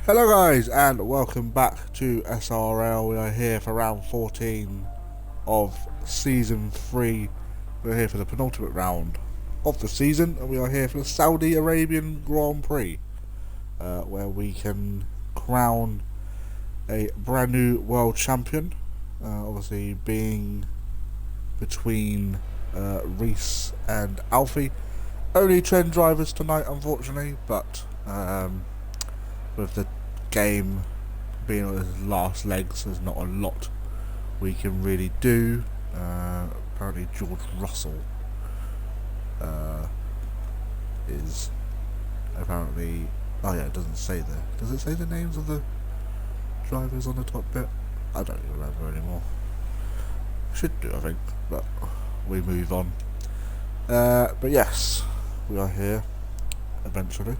Hello guys and welcome back to SRL. We are here for round 14 of season 3. We're here for the penultimate round of the season and we are here for the Saudi Arabian Grand Prix, where we can crown a brand new world champion, obviously being between Reese and Alfie. Only trend drivers tonight unfortunately, but with the game being on its last legs, there's not a lot we can really do. Apparently George Russell is apparently, oh yeah, it doesn't say there. Does it say the names of the drivers on the top bit? I don't even remember anymore. Should do, I think, but we move on. But yes, we are here eventually.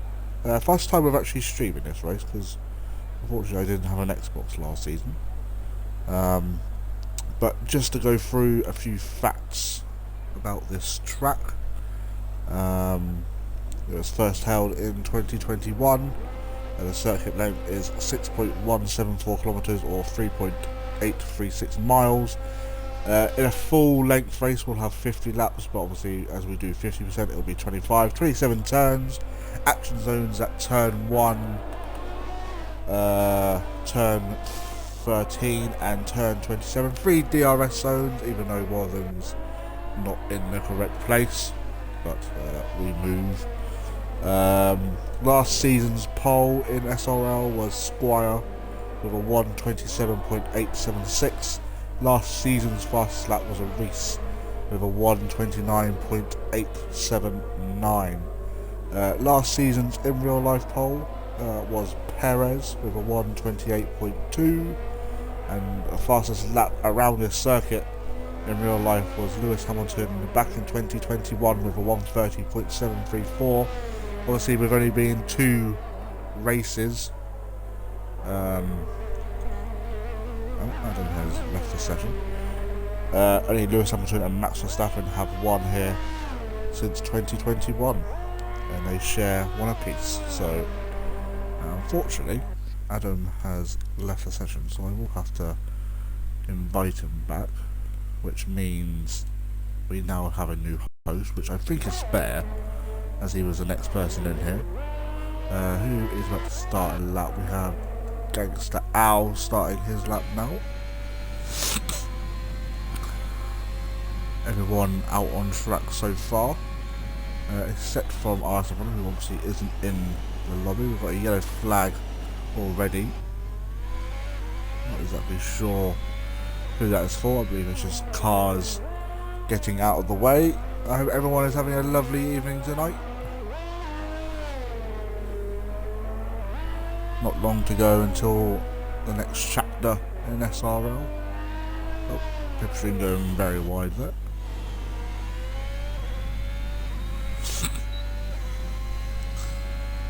First time we've actually streaming this race, because unfortunately I didn't have an Xbox last season. But just to go through a few facts about this track. It was first held in 2021 and the circuit length is 6.174 kilometers or 3.836 miles. In a full length race we'll have 50 laps, but obviously as we do 50% it'll be 27 turns. Action zones at turn 1, turn 13 and turn 27. 3 DRS zones, even though one of them's not in the correct place, but we move. Last season's pole in SRL was Squire with a 1:27.876. Last season's fastest lap was a Reese with a 1:29.879. Last season's in real life pole was Perez with a 1:28.2, and the fastest lap around this circuit in real life was Lewis Hamilton back in 2021 with a 1:30.734. Obviously with only being 2 races, Adam has left the session. Only Lewis Hamilton and Max Verstappen have won here since 2021, and they share 1 apiece. So unfortunately Adam has left the session, so I will have to invite him back, which means we now have a new host, which I think is fair as he was the next person in here. Who is about to start a lap? We have Gangster Al starting his lap now. Everyone out on track so far, except from Arsenal, who obviously isn't in the lobby. We've got a yellow flag already. Not exactly sure who that is for. I believe it's just cars getting out of the way. I hope everyone is having a lovely evening tonight. Not long to go until the next chapter in SRL. Oh, pipstream going very wide there.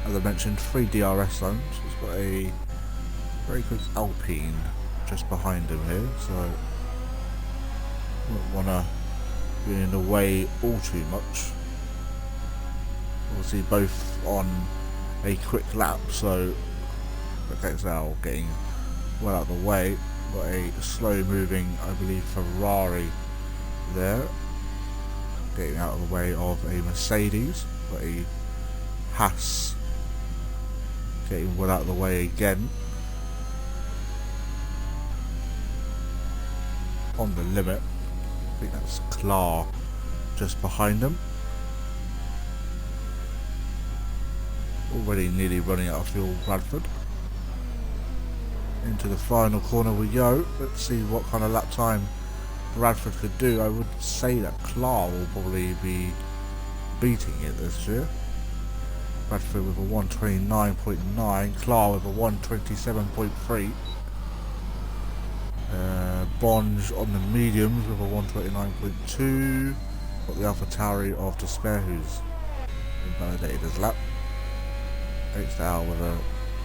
As I mentioned, 3 DRS zones. He's got a very quick Alpine just behind him here, so don't want to be in the way all too much. Obviously both on a quick lap, so that's now getting well out of the way. Got a slow moving, I believe, Ferrari there, getting out of the way of a Mercedes. Got a Haas getting well out of the way again. On the limit, I think that's Clar just behind them. Already nearly running out of fuel, Bradford. Into the final corner we go. Let's see what kind of lap time Bradford could do. I would say that Clar will probably be beating it this year. Bradford with a 1:29.9, Clar with a 1:27.3. Bonge on the mediums with a 1:29.2. Got the AlphaTauri of Despair, who's invalidated his lap. H out with a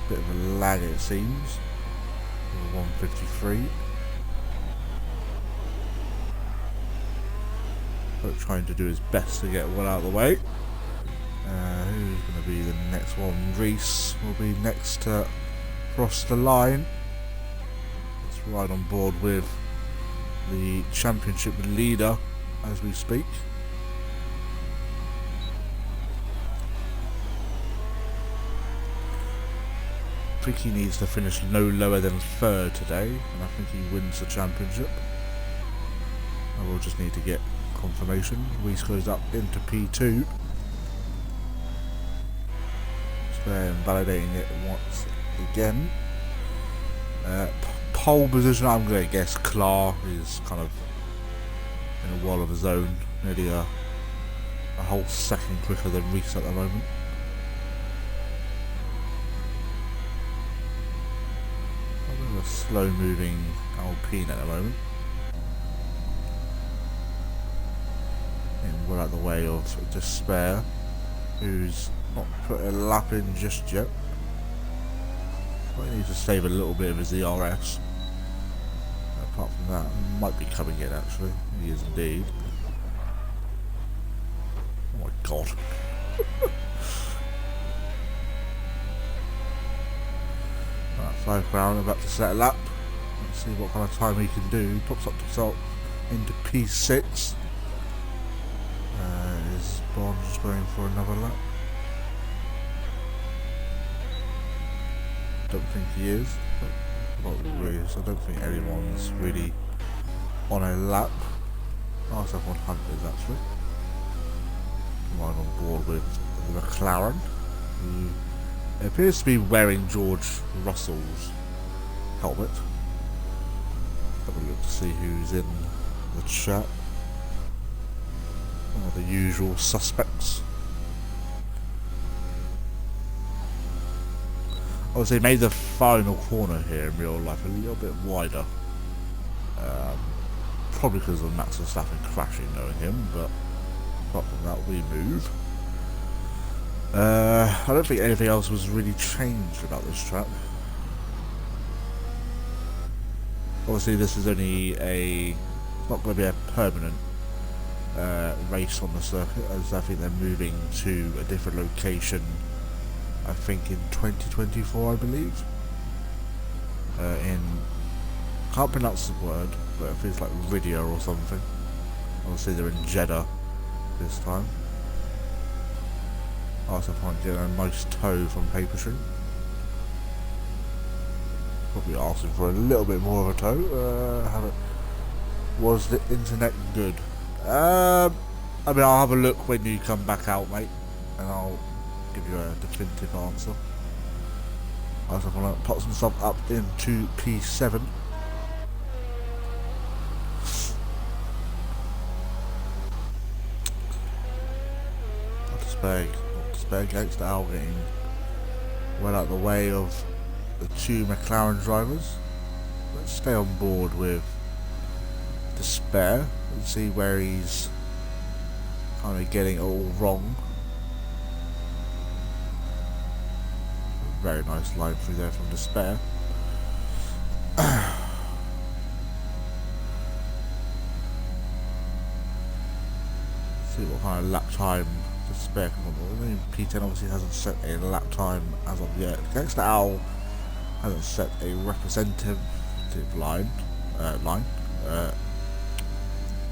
bit of a lag, it seems. 1:53. But trying to do his best to get well out of the way. Who's going to be the next one? Reese will be next to across the line. Let's ride on board with the championship leader as we speak. I think he needs to finish no lower than third today, and I think he wins the championship. I will just need to get confirmation. Reese goes up into P2. So then validating it once again. Pole position, I'm going to guess Clar is kind of in a wall of his own, nearly a whole second quicker than Reese at the moment. A slow moving Alpine at the moment. And we're out the way of Despair, who's not put a lap in just yet. Might need to save a little bit of his ERS. Apart from that, he might be coming in actually. He is indeed. Oh my god. Right, 5 round, about to set a lap. Let's see what kind of time he can do. He pops up himself into P6. Is Bond just going for another lap? Don't think he is. Not really, so I don't think anyone's really on a lap. Oh, so everyone Hunt is actually. Right on board with the McLaren, who appears to be wearing George Russell's helmet. Have a look to see who's in the chat. The usual suspects. Obviously made the final corner here in real life a little bit wider. Probably because of Max Verstappen crashing knowing him, but apart from that we move. I don't think anything else was really changed about this track. Obviously this is only not going to be a permanent race on the circuit, as I think they're moving to a different location, I think in 2024 I believe. Can't pronounce the word, but it feels like Ridia or something. Obviously they're in Jeddah this time. I also find getting a nice tow from Paperstream. Probably asking for a little bit more of a tow. Was the internet good? I mean, I'll have a look when you come back out, mate, and I'll give you a definitive answer. I also want to pop some stuff up into P7. Despair against Al getting well out the way of the 2 McLaren drivers. Let's stay on board with Despair and see where he's kind of getting it all wrong. Very nice line through there from Despair. See what kind of lap time Despair can on. P10 obviously hasn't set a lap time as of yet. Against the Owl hasn't set a representative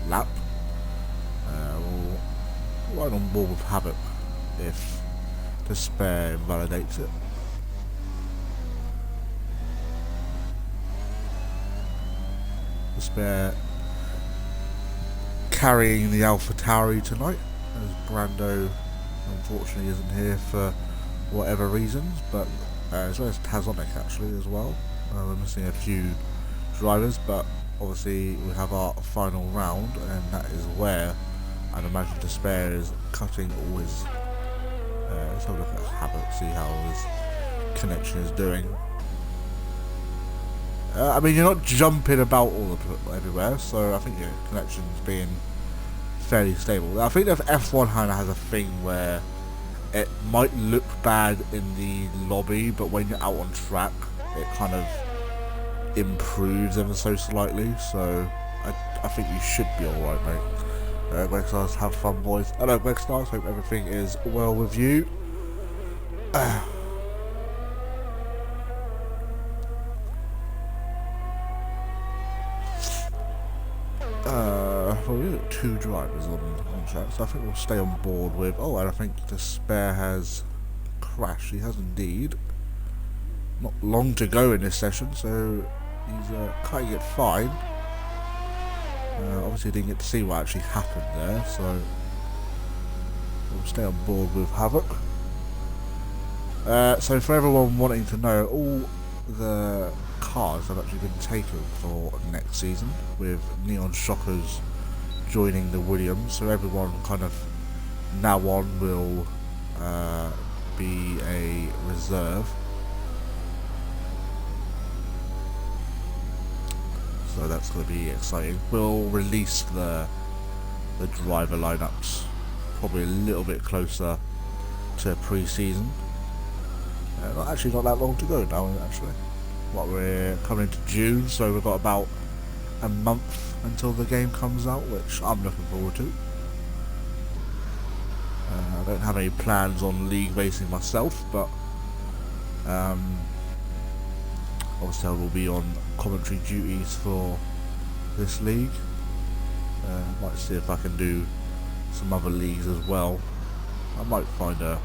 lap. We'll right on board with Habit if Despair invalidates it. Despair carrying the AlphaTauri tonight, as Brando unfortunately isn't here for whatever reasons, but as well as Tazonic actually as well. We're missing a few drivers, but obviously we have our final round, and that is where I'd imagine Despair is cutting all his. Let's have a look at Habit, see how his connection is doing. I mean, you're not jumping about everywhere, so I think your connection's being fairly stable. I think that F1 kind of has a thing where it might look bad in the lobby, but when you're out on track, it kind of improves ever so slightly. So I think you should be alright, mate. Greg Stars, have fun, boys. Hello, Greg Stars. Hope everything is well with you. Well, we've got 2 drivers on contract, so I think we'll stay on board with. Oh, and I think Despair has crashed. He has indeed. Not long to go in this session, so he's cutting it fine. Obviously, didn't get to see what actually happened there, so we'll stay on board with Havoc. So for everyone wanting to know, all the cars have actually been taken for next season, with Neon Shockers joining the Williams, so everyone kind of now on will be a reserve. So that's going to be exciting. We'll release the driver lineups probably a little bit closer to pre-season. Actually not that long to go now, actually. We're coming into June, so we've got about a month until the game comes out, which I'm looking forward to. I don't have any plans on league racing myself, but obviously I will be on commentary duties for this league. Might see if I can do some other leagues as well. I might find a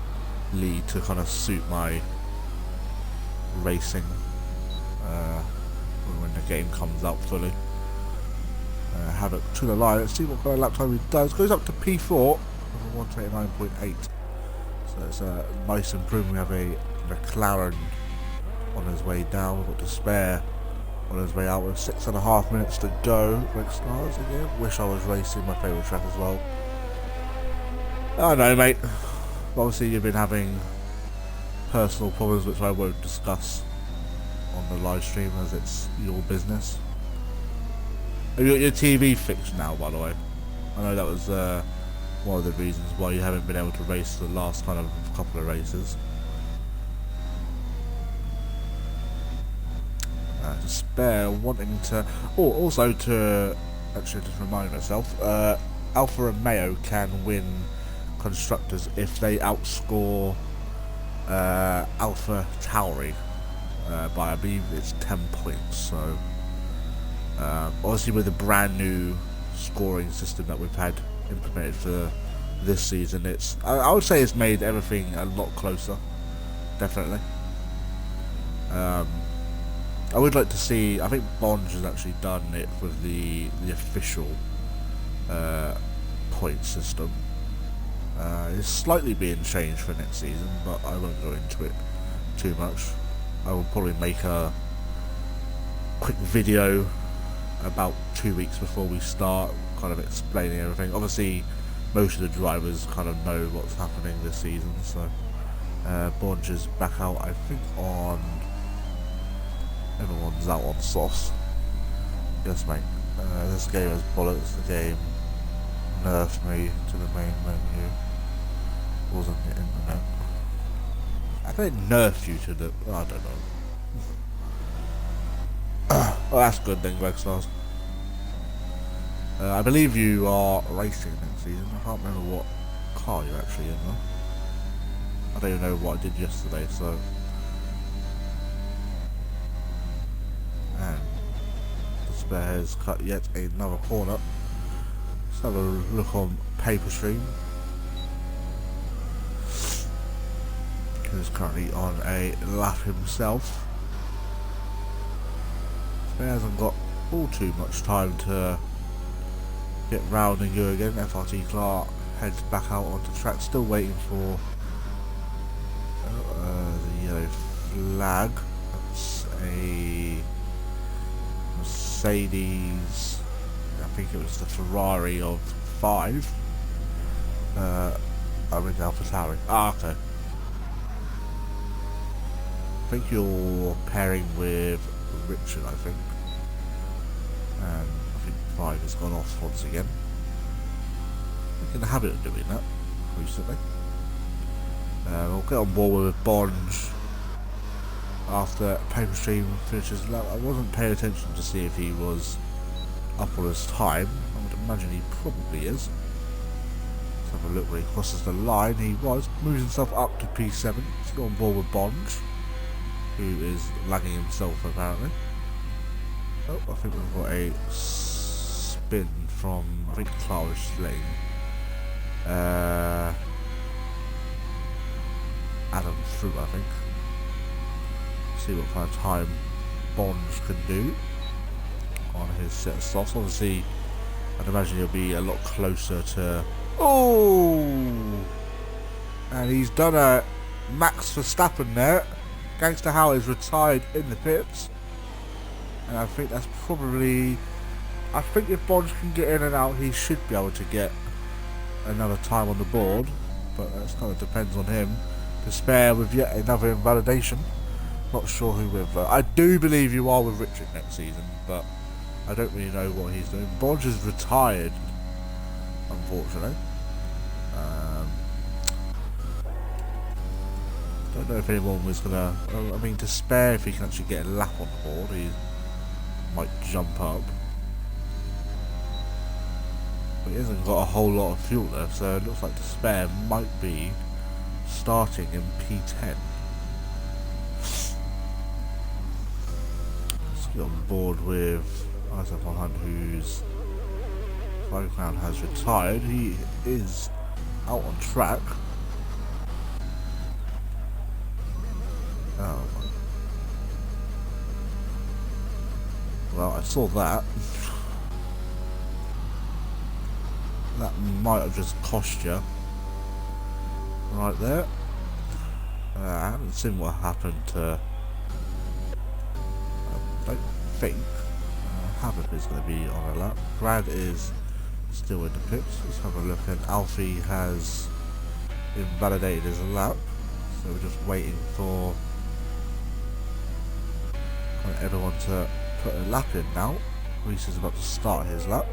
league to kind of suit my racing when the game comes out fully. Have it to the line. Let's see what kind of lap time he does. Goes up to P4 with a 129.8. So it's a nice improvement. We have a McLaren on his way down. We've got Despair on his way out with 6.5 minutes to go. Red Stars again. Wish I was racing, my favourite track as well. I know, mate. Obviously you've been having personal problems which I won't discuss on the live stream as it's your business. Have you got your TV fixed now, by the way? I know that was one of the reasons why you haven't been able to race the last kind of couple of races. Despair wanting to... Oh, also to... Actually, just remind myself, Alfa Romeo can win constructors if they outscore Alpha Tauri by, I believe it's 10 points. So obviously with the brand new scoring system that we've had implemented for this season, it's I would say it's made everything a lot closer, definitely. I would like to see, I think Bond has actually done it with the official point system. It's slightly being changed for next season, but I won't go into it too much. I will probably make a quick video about 2 weeks before we start, kind of explaining everything. Obviously, most of the drivers kind of know what's happening this season, so Bonge is back out, I think, on... Everyone's out on softs. Yes, mate. This game is bollocks. The game nerfed me to the main menu. Wasn't the internet. I think it nerfed you to the... I don't know. Well, that's good then, Greg Stars. I believe you are racing next season. I can't remember what car you're actually in though. I don't even know what I did yesterday, so... And Despair has cut yet another corner. Let's have a look on Paper Stream. Who's currently on a lap himself. Despair hasn't got all too much time to get round and go again. FRT Clark heads back out onto track, still waiting for the yellow flag. That's a Mercedes, I think it was the Ferrari of 5. I mean Alpha Tauri. Ah, okay. I think you're pairing with Richard, I think. And I think 5 has gone off once again. I'm in the habit of doing that recently. We'll get on board with Bonge after Paper Stream finishes lap. I wasn't paying attention to see if he was up on his time. I would imagine he probably is. Let's have a look where he crosses the line. He was, moves himself up to P7. He's got on board with Bonge, who is lagging himself apparently. Oh, I think we've got a spin from, I think Clark was just letting Adam through, I think. See what kind of time Bonds can do on his set of softs. Obviously, I'd imagine he'll be a lot closer to... Oh! And he's done a Max Verstappen there. Gangster Howard is retired in the pits. And I think that's probably... I think if Bonds can get in and out, he should be able to get another time on the board. But that kind of depends on him to spare with yet another invalidation. Not sure who with. I do believe you are with Richard next season, but I don't really know what he's doing. Bonds is retired, unfortunately. Don't know if anyone was gonna. I mean, to spare if he can actually get a lap on the board, he might jump up. But he hasn't got a whole lot of fuel left, so it looks like the spare might be starting in P10. Let's get on board with Isaac Von Hunt, whose background has retired. He is out on track. Oh. Well, I saw that. That might have just cost you. Right there. I haven't seen what happened to... I don't think Havoc is going to be on a lap. Brad is still in the pits. Let's have a look. And Alfie has invalidated his lap. So we're just waiting for everyone to put a lap in now. Reese is about to start his lap.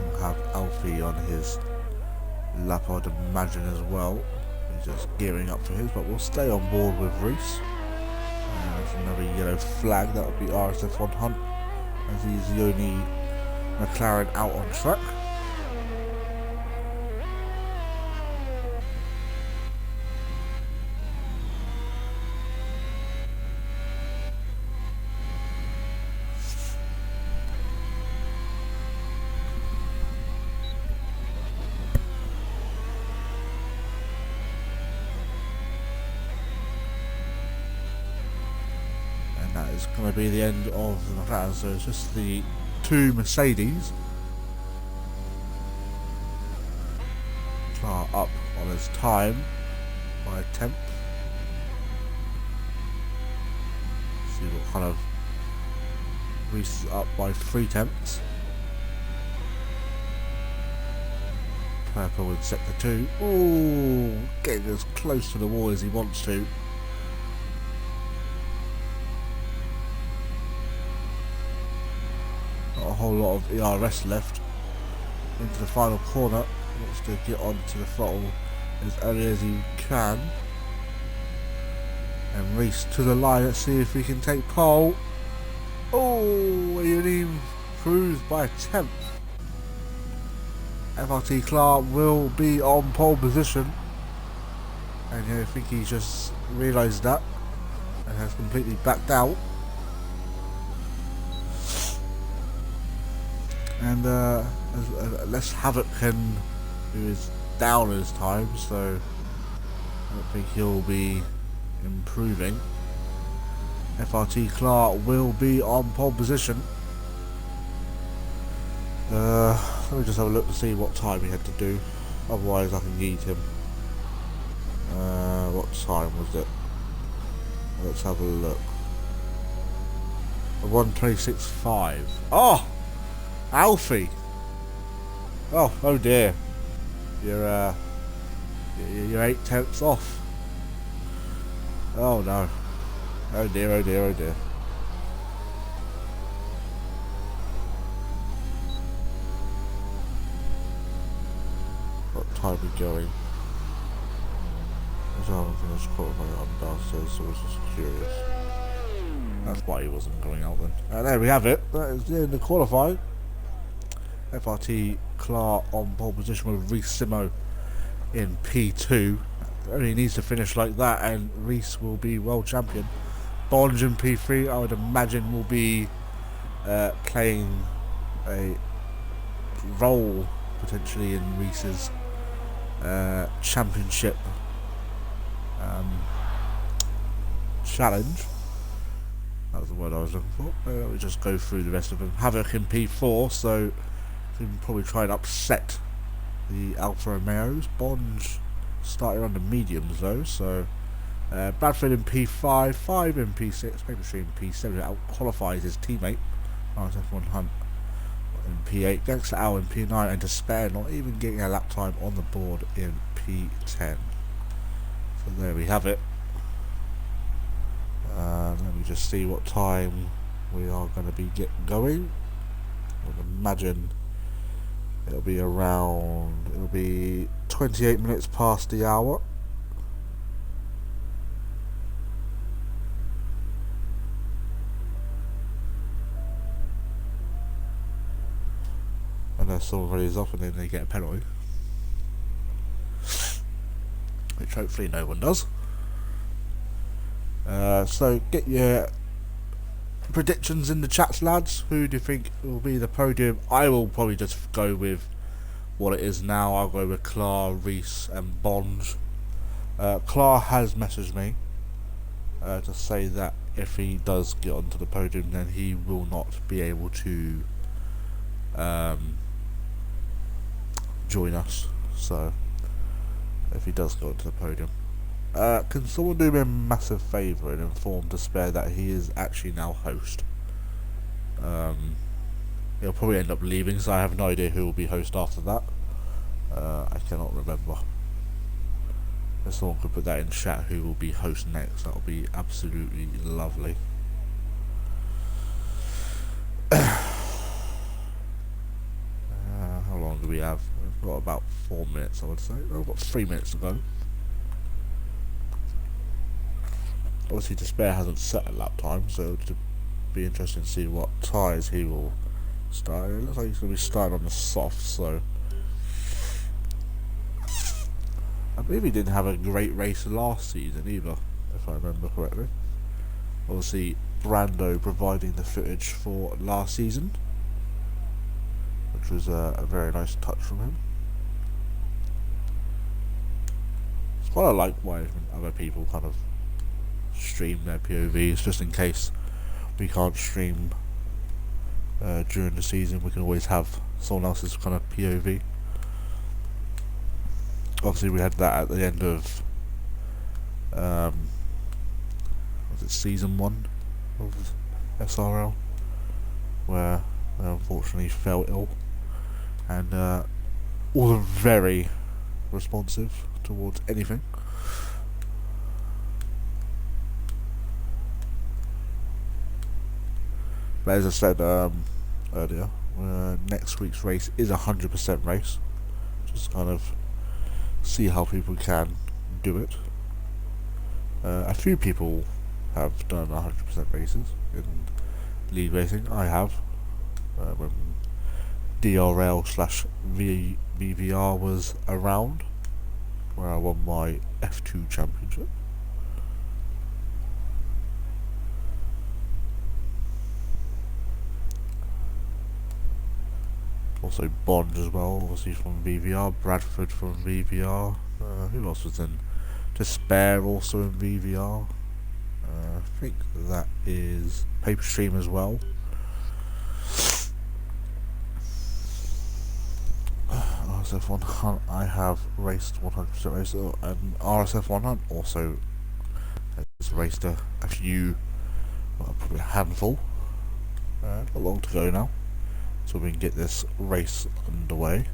We'll have Alfie on his lap, I'd imagine, as well. He's just gearing up for his, but we'll stay on board with Reese. There's another yellow flag, that would be RSF Von Hunt, as he's the only McLaren out on track. And that is going to be the end of the McLaren, so it's just the two Mercedes. Clark up on his time by a tenth. See what kind of Reese is up by 3 tenths. Purple in sector 2. Ooh, getting as close to the wall as he wants to. Not a whole lot of ERS left. Into the final corner. Wants to get onto the throttle as early as he can. And Reese to the line. Let's see if he can take pole. Oh, he only improves by a tenth. FRT Clark will be on pole position. And I think he's just realised that and has completely backed out. And less Havoc can, who is down his time, so I don't think he'll be improving. FRT Clark will be on pole position. Let me just have a look to see what time he had to do, otherwise I can yeet him. What time was it? Let's have a look. 1:26.5. Oh! Alfie! Oh dear. You're 8 tenths off. Oh no. Oh dear, oh dear, oh dear. What time are we going? I haven't finished qualifying on downstairs, so I was just curious. That's why he wasn't going out then. There we have it. That is the end of qualifying. FRT Clark on pole position with Reece Simo in P2. Only needs to finish like that and Reece will be world champion. Bonge in P3 I would imagine will be playing a role potentially in Reece's championship challenge. That was the word I was looking for. Let me just go through the rest of them. Havoc in P4, so we can probably try and upset the Alfa Romeos. Bonge started on the mediums though, so Bradford in P5, 5 in P6, Paperstream in P7, out qualifies his teammate, RSF1 Hunt in P8, Gangster Owl in P9, and Despair not even getting a lap time on the board in P10. So there we have it. Let me just see what time we are going to be getting going. I would imagine it'll be 28 minutes past the hour. Unless someone runs off and then they get a penalty, which hopefully no one does. So get your predictions in the chats, lads. Who do you think will be the podium? I will probably just go with what it is now. I'll go with Clark, Reece and Bonge. Clark has messaged me to say that if he does get onto the podium then he will not be able to join us. So if he does go onto the podium, can someone do me a massive favour and inform Despair that he is actually now host? He'll probably end up leaving, so I have no idea who will be host after that. I cannot remember. If someone could put that in chat, who will be host next, that would be absolutely lovely. How long do we have? We've got about 4 minutes, I would say. We've got 3 minutes to go. Obviously Despair hasn't set a lap time, so it'll be interesting to see what tyres he will start. It looks like he's going to be starting on the soft, so I believe he didn't have a great race last season either, if I remember correctly. Obviously Brando providing the footage for last season, which was a very nice touch from him. It's quite like why other people kind of stream their POVs, just in case we can't stream during the season. We can always have someone else's kind of POV. Obviously we had that at the end of was it season 1 of SRL, where they unfortunately fell ill and wasn't very responsive towards anything. But as I said earlier, next week's race is a 100% race. Just kind of see how people can do it. A few people have done 100% races in league racing. I have. When DRL / VVR was around, where I won my F2 championship. Also Bond as well, obviously from VVR, Bradford from VVR, who else was in? Despair also in VVR, I think that is Paperstream as well. RSF1 Hunt I have raced 100% race, and RSF1 Hunt also has raced a few, well, probably a handful, not long to go now. So we can get this race underway.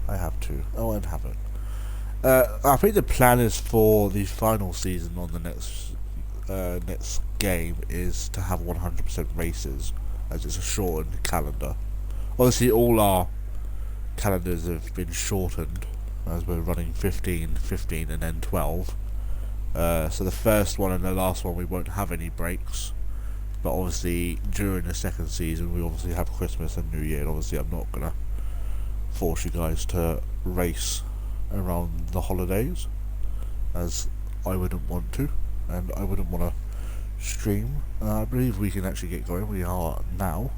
I have to. Oh, I haven't. I think the plan is for the final season on the next game is to have 100% races, as it's a shortened calendar. Obviously, all our calendars have been shortened as we're running 15, 15 and then 12. So the first one and the last one we won't have any breaks, but obviously during the second season we obviously have Christmas and New Year, and obviously I'm not going to force you guys to race around the holidays, as I wouldn't want to, and I wouldn't want to stream. I believe we can actually get going. We are now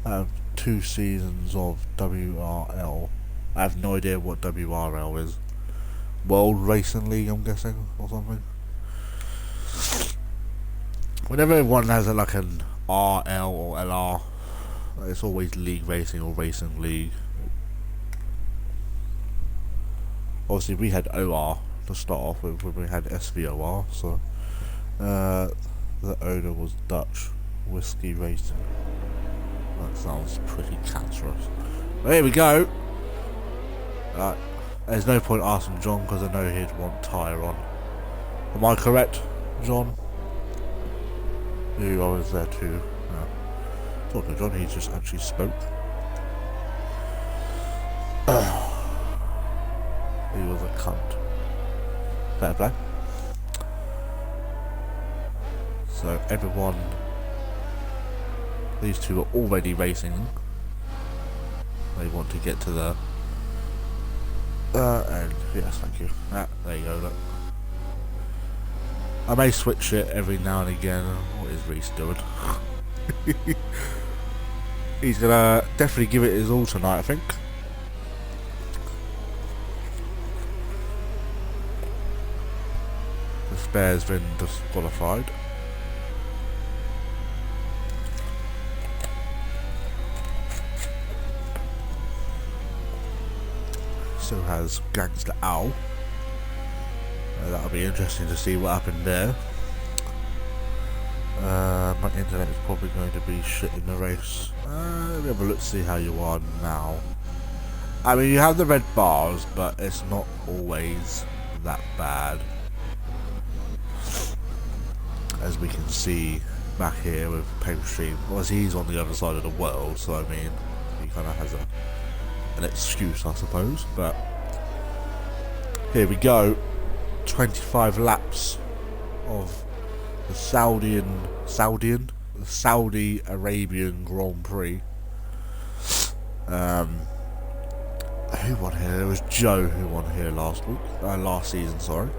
at 2 seasons of WRL. I have no idea what WRL is. World Racing League, I'm guessing, or something. Whenever one has like an RL or LR, it's always League Racing or Racing League. Obviously we had OR to start off with when we had SVOR, so the owner was Dutch Whiskey Racing. That sounds pretty cancerous. But here we go. There's no point asking John because I know he'd want tyre on. Am I correct, John? You I was there too. Talking to John, he just actually spoke. He was a cunt. Fair play. So everyone, these two are already racing. They want to get to the and yes, thank you. There you go, look. I may switch it every now and again. What is Reese doing? He's gonna definitely give it his all tonight, I think. The spare's been disqualified. So has Gangster Owl. That'll be interesting to see what happened there. My internet is probably going to be shit in the race. Let me have a look to see how you are now. I mean, you have the red bars, but it's not always that bad. As we can see back here with Paper Stream. Well, he's on the other side of the world, so I mean, he kind of has an excuse, I suppose. But here we go. 25 laps of the Saudi Arabian Grand Prix. Who won here? It was Joe who won here last season, sorry.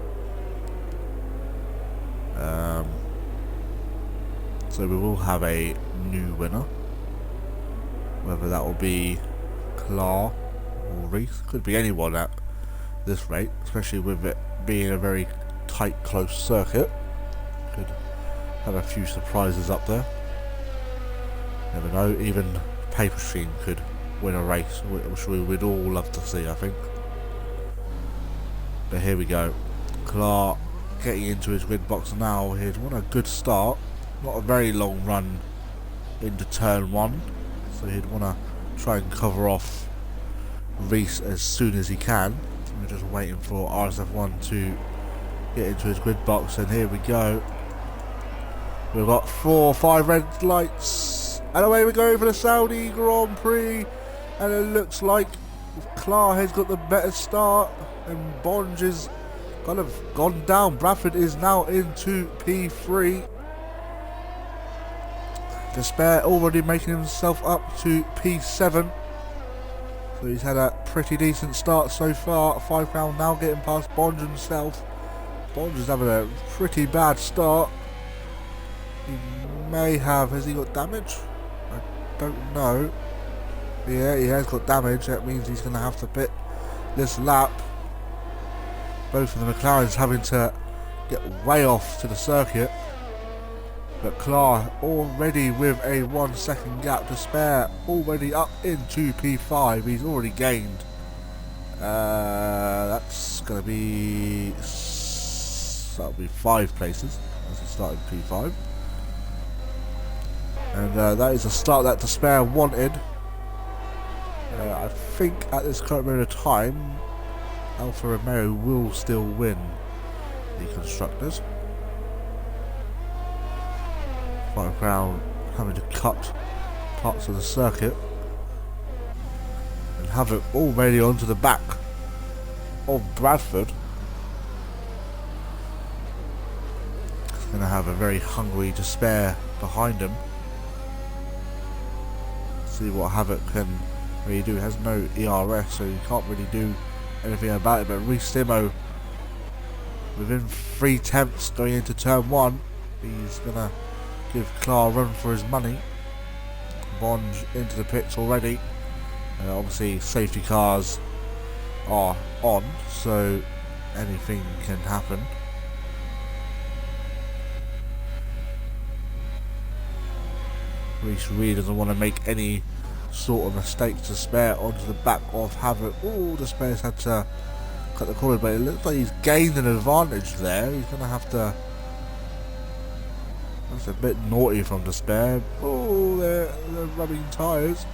So we will have a new winner. Whether that will be Clar or Reese, could be anyone at this rate, especially with it being a very tight, close circuit. Could have a few surprises up there. Never know, even Paper Stream could win a race, which we would all love to see, I think. But here we go. Clark getting into his grid box now. He'd want a good start. Not a very long run into turn 1. So he'd want to try and cover off Reese as soon as he can. We're just waiting for RSF1 to get into his grid box, and here we go. We've got 4 or 5 red lights, and away we go for the Saudi Grand Prix. And it looks like Clark has got the better start, and Bonge is kind of gone down. Bradford is now into P3. Despair already making himself up to P7. So he's had a pretty decent start so far. 5 round now, getting past Bonge himself. Bonge is having a pretty bad start. He may have... Has he got damage? I don't know. Yeah, he has got damage. That means he's going to have to pit this lap. Both of the McLarens having to get way off to the circuit. But Clark already with a 1 second gap to spare, already up into P5. He's already gained. That's going to be... That'll be 5 places as he started P5. And that is a start that Despair wanted. I think at this current moment of time, Alfa Romeo will still win the Constructors. 5 round having to cut parts of the circuit and have it already onto the back of Bradford. He's going to have a very hungry Despair behind him. See what Havoc can really do. He has no ERS, so he can't really do anything about it. But Reese Simo, within 3 attempts going into turn 1, he's going to give Clark a run for his money. Bond into the pits already. Obviously safety cars are on, so anything can happen. Reese really doesn't want to make any sort of mistakes to spare onto the back of Havoc. Oh, the spares had to cut the corner, but it looks like he's gained an advantage there. He's going to have to... That's a bit naughty from Despair. Oh, they're rubbing tyres.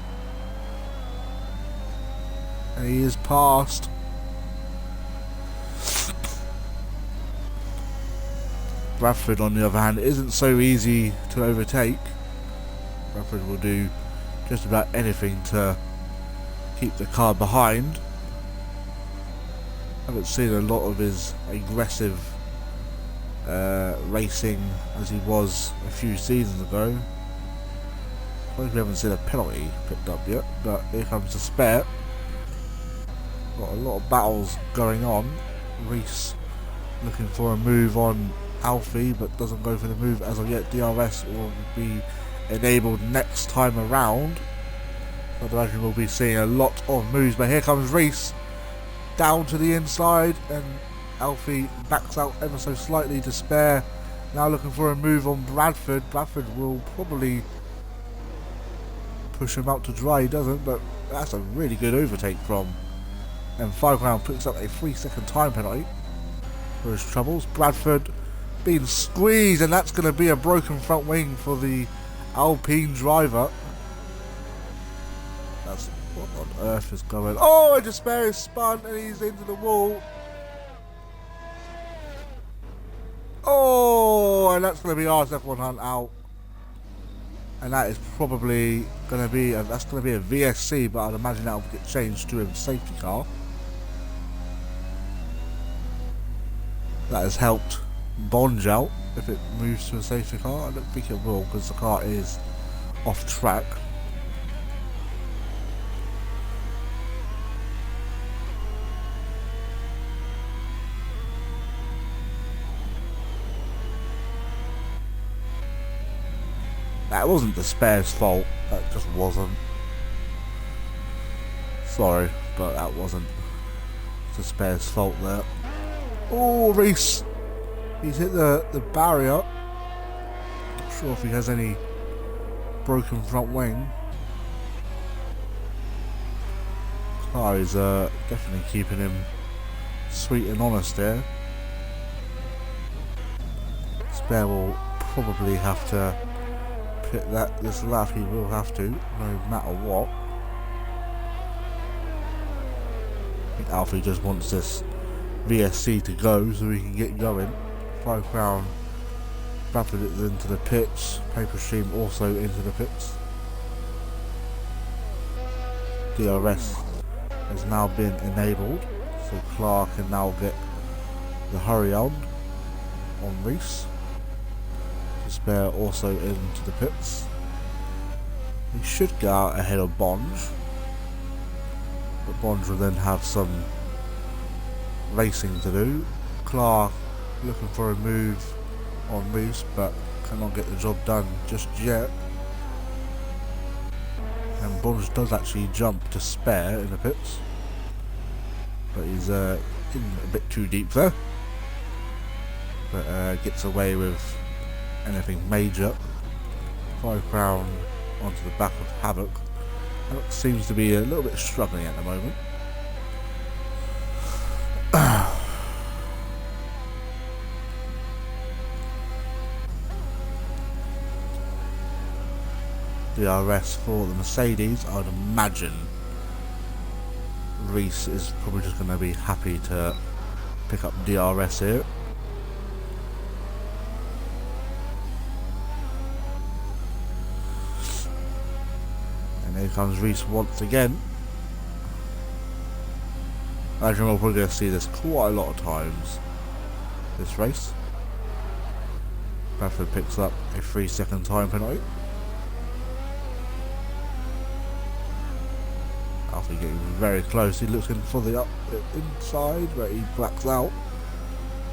And he is past. Bradford, on the other hand, isn't so easy to overtake. Bradford will do just about anything to keep the car behind. I haven't seen a lot of his aggressive racing as he was a few seasons ago. I suppose we haven't seen a penalty picked up yet, but here comes the spare. Got a lot of battles going on. Reese looking for a move on Alfie, but doesn't go for the move as of yet. DRS will be enabled next time around. I imagine we'll be seeing a lot of moves, but here comes Reese down to the inside, and Alfie backs out ever so slightly. Despair now looking for a move on Bradford. Bradford will probably push him out to dry. He doesn't, but that's a really good overtake from and 5 Ground picks up a 3-second time penalty for his troubles. Bradford being squeezed, and that's going to be a broken front wing for the Alpine driver. That's what on earth is going on? Oh, Despair is spun and he's into the wall. Oh, and that's going to be RSF1 Hunt out. And that is probably going to be a VSC, but I'd imagine that will get changed to a safety car. That has helped Bond out if it moves to a safety car. I don't think it will, because the car is off track. That wasn't Despair's fault. That just wasn't. Sorry, but that wasn't Despair's fault there. Oh, Reese! He's hit the barrier. Not sure if he has any broken front wing. Car is definitely keeping him sweet and honest there. Despair will probably have to pit this lap. He will have to, no matter what. I think Alfie just wants this VSC to go so we can get going. 5 Crown Bradford is into the pits. Paper Stream also into the pits. DRS has now been enabled, so Clark can now get the hurry on Reese. Despair also into the pits. He should get out ahead of Bond, but Bond will then have some racing to do. Clark looking for a move on Reese, but cannot get the job done just yet. And Bond does actually jump to spare in the pits, but he's in a bit too deep there. But gets away with anything major. 5 Crown onto the back of Havoc. Havoc seems to be a little bit struggling at the moment. DRS for the Mercedes. I would imagine Reese is probably just going to be happy to pick up DRS here. And here comes Reese once again. As you're probably going to see this quite a lot of times, this race. Bradford picks up a 3-second time penalty. After getting very close, he looks in for the inside, but he blacks out.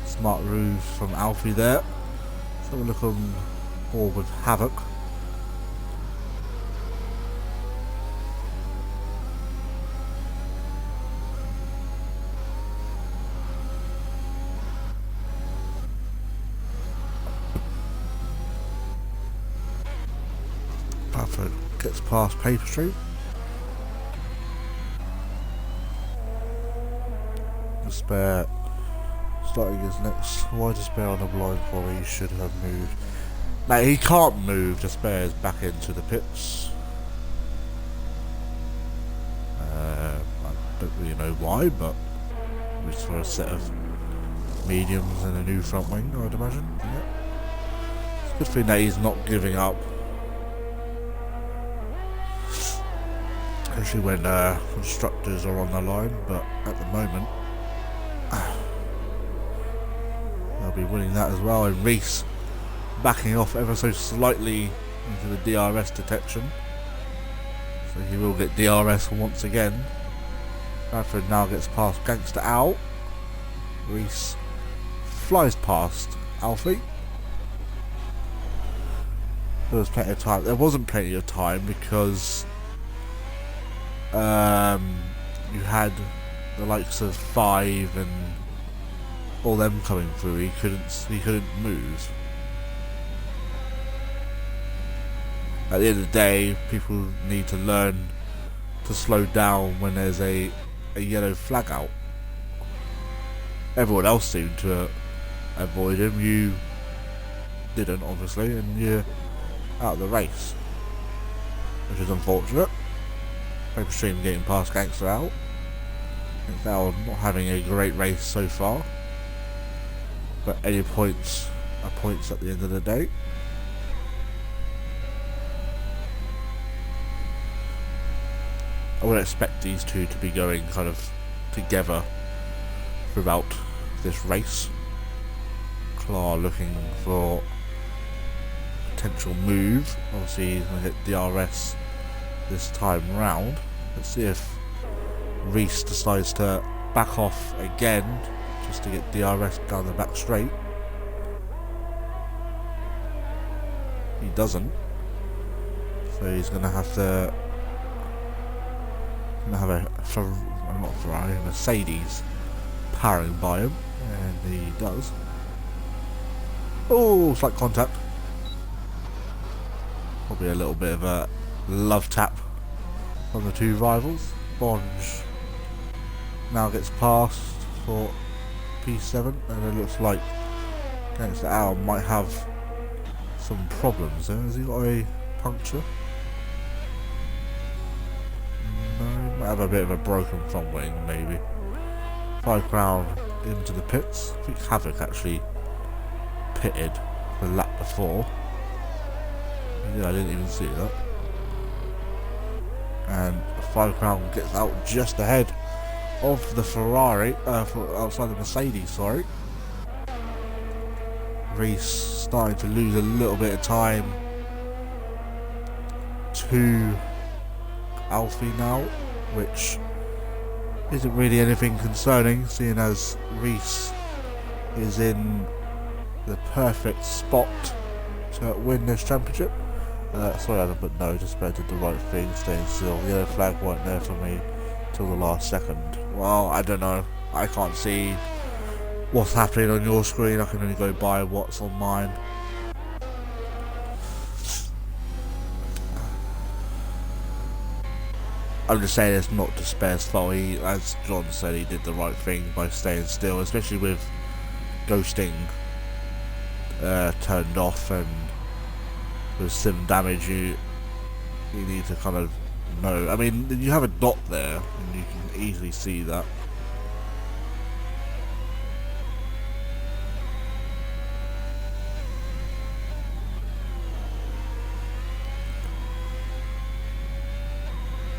Smart move from Alfie there. Let's have a look on board with Havoc. Bradford gets past Paper Street. Despair starting his next. Why Despair on a blind corner? He should have moved. Now he can't move. Despair is back into the pits. I don't really know why, but just for a set of mediums and a new front wing, I'd imagine. Yeah. It's a good thing that he's not giving up. Especially when constructors are on the line, but at the moment they'll be winning that as well. And Reese backing off ever so slightly into the DRS detection, so he will get DRS once again. Bradford now gets past Gangster Al. Reese flies past Alfie. There was plenty of time. There wasn't plenty of time because you had the likes of 5 and all them coming through. He couldn't move. At the end of the day, people need to learn to slow down when there's a yellow flag out. Everyone else seemed to avoid him. You didn't, obviously, and you're out of the race, which is unfortunate. Paper Stream getting past Gangster Al. Gangster Al not having a great race so far, but any points are points at the end of the day. I would expect these two to be going kind of together throughout this race. Clar looking for potential move. Obviously he's going to hit DRS this time round. Let's see if Reese decides to back off again just to get DRS down the back straight. He doesn't, so he's going to have to have a Mercedes powering by him, and he does. Oh, slight contact. Probably a little bit of a love tap from the two rivals. Bonge now gets past for P7, and it looks like Gangster Al might have some problems there. Has he got a puncture? No, he might have a bit of a broken front wing, maybe. 5 Crown into the pits. I think Havoc actually pitted the lap before. Yeah, I didn't even see that. And 5 Crown gets out just ahead of the Ferrari, outside the Mercedes, sorry. Reese starting to lose a little bit of time to Alfie now, which isn't really anything concerning, seeing as Reese is in the perfect spot to win this championship. Sorry Adam, but no, just did the right thing, staying still. The yellow flag weren't there for me till the last second. Well, I don't know, I can't see what's happening on your screen. I can only go by what's on mine. I'm just saying it's not Despair's fault. He, as John said, he did the right thing by staying still, especially with ghosting turned off, and with sim damage you need to kind of know. I mean, you have a dot there and you can easily see that.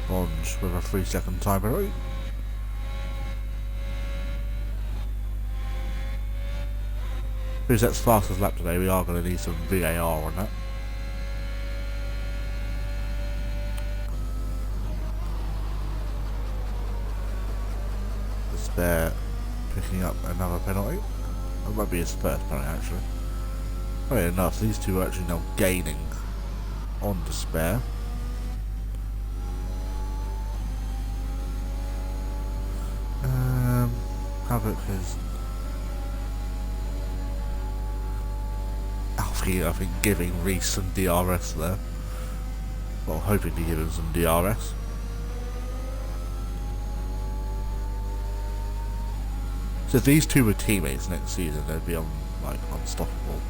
Bonge with a 3-second timer. Who's that's fastest lap today? We are going to need some VAR on that. They're picking up another penalty. That might be his first penalty actually. Funny enough, these two are actually now gaining on Despair. Havoc is Alfie, I think, giving Reese some DRS there. Well, hoping to give him some DRS. So if these two were teammates next season, they'd be like unstoppable.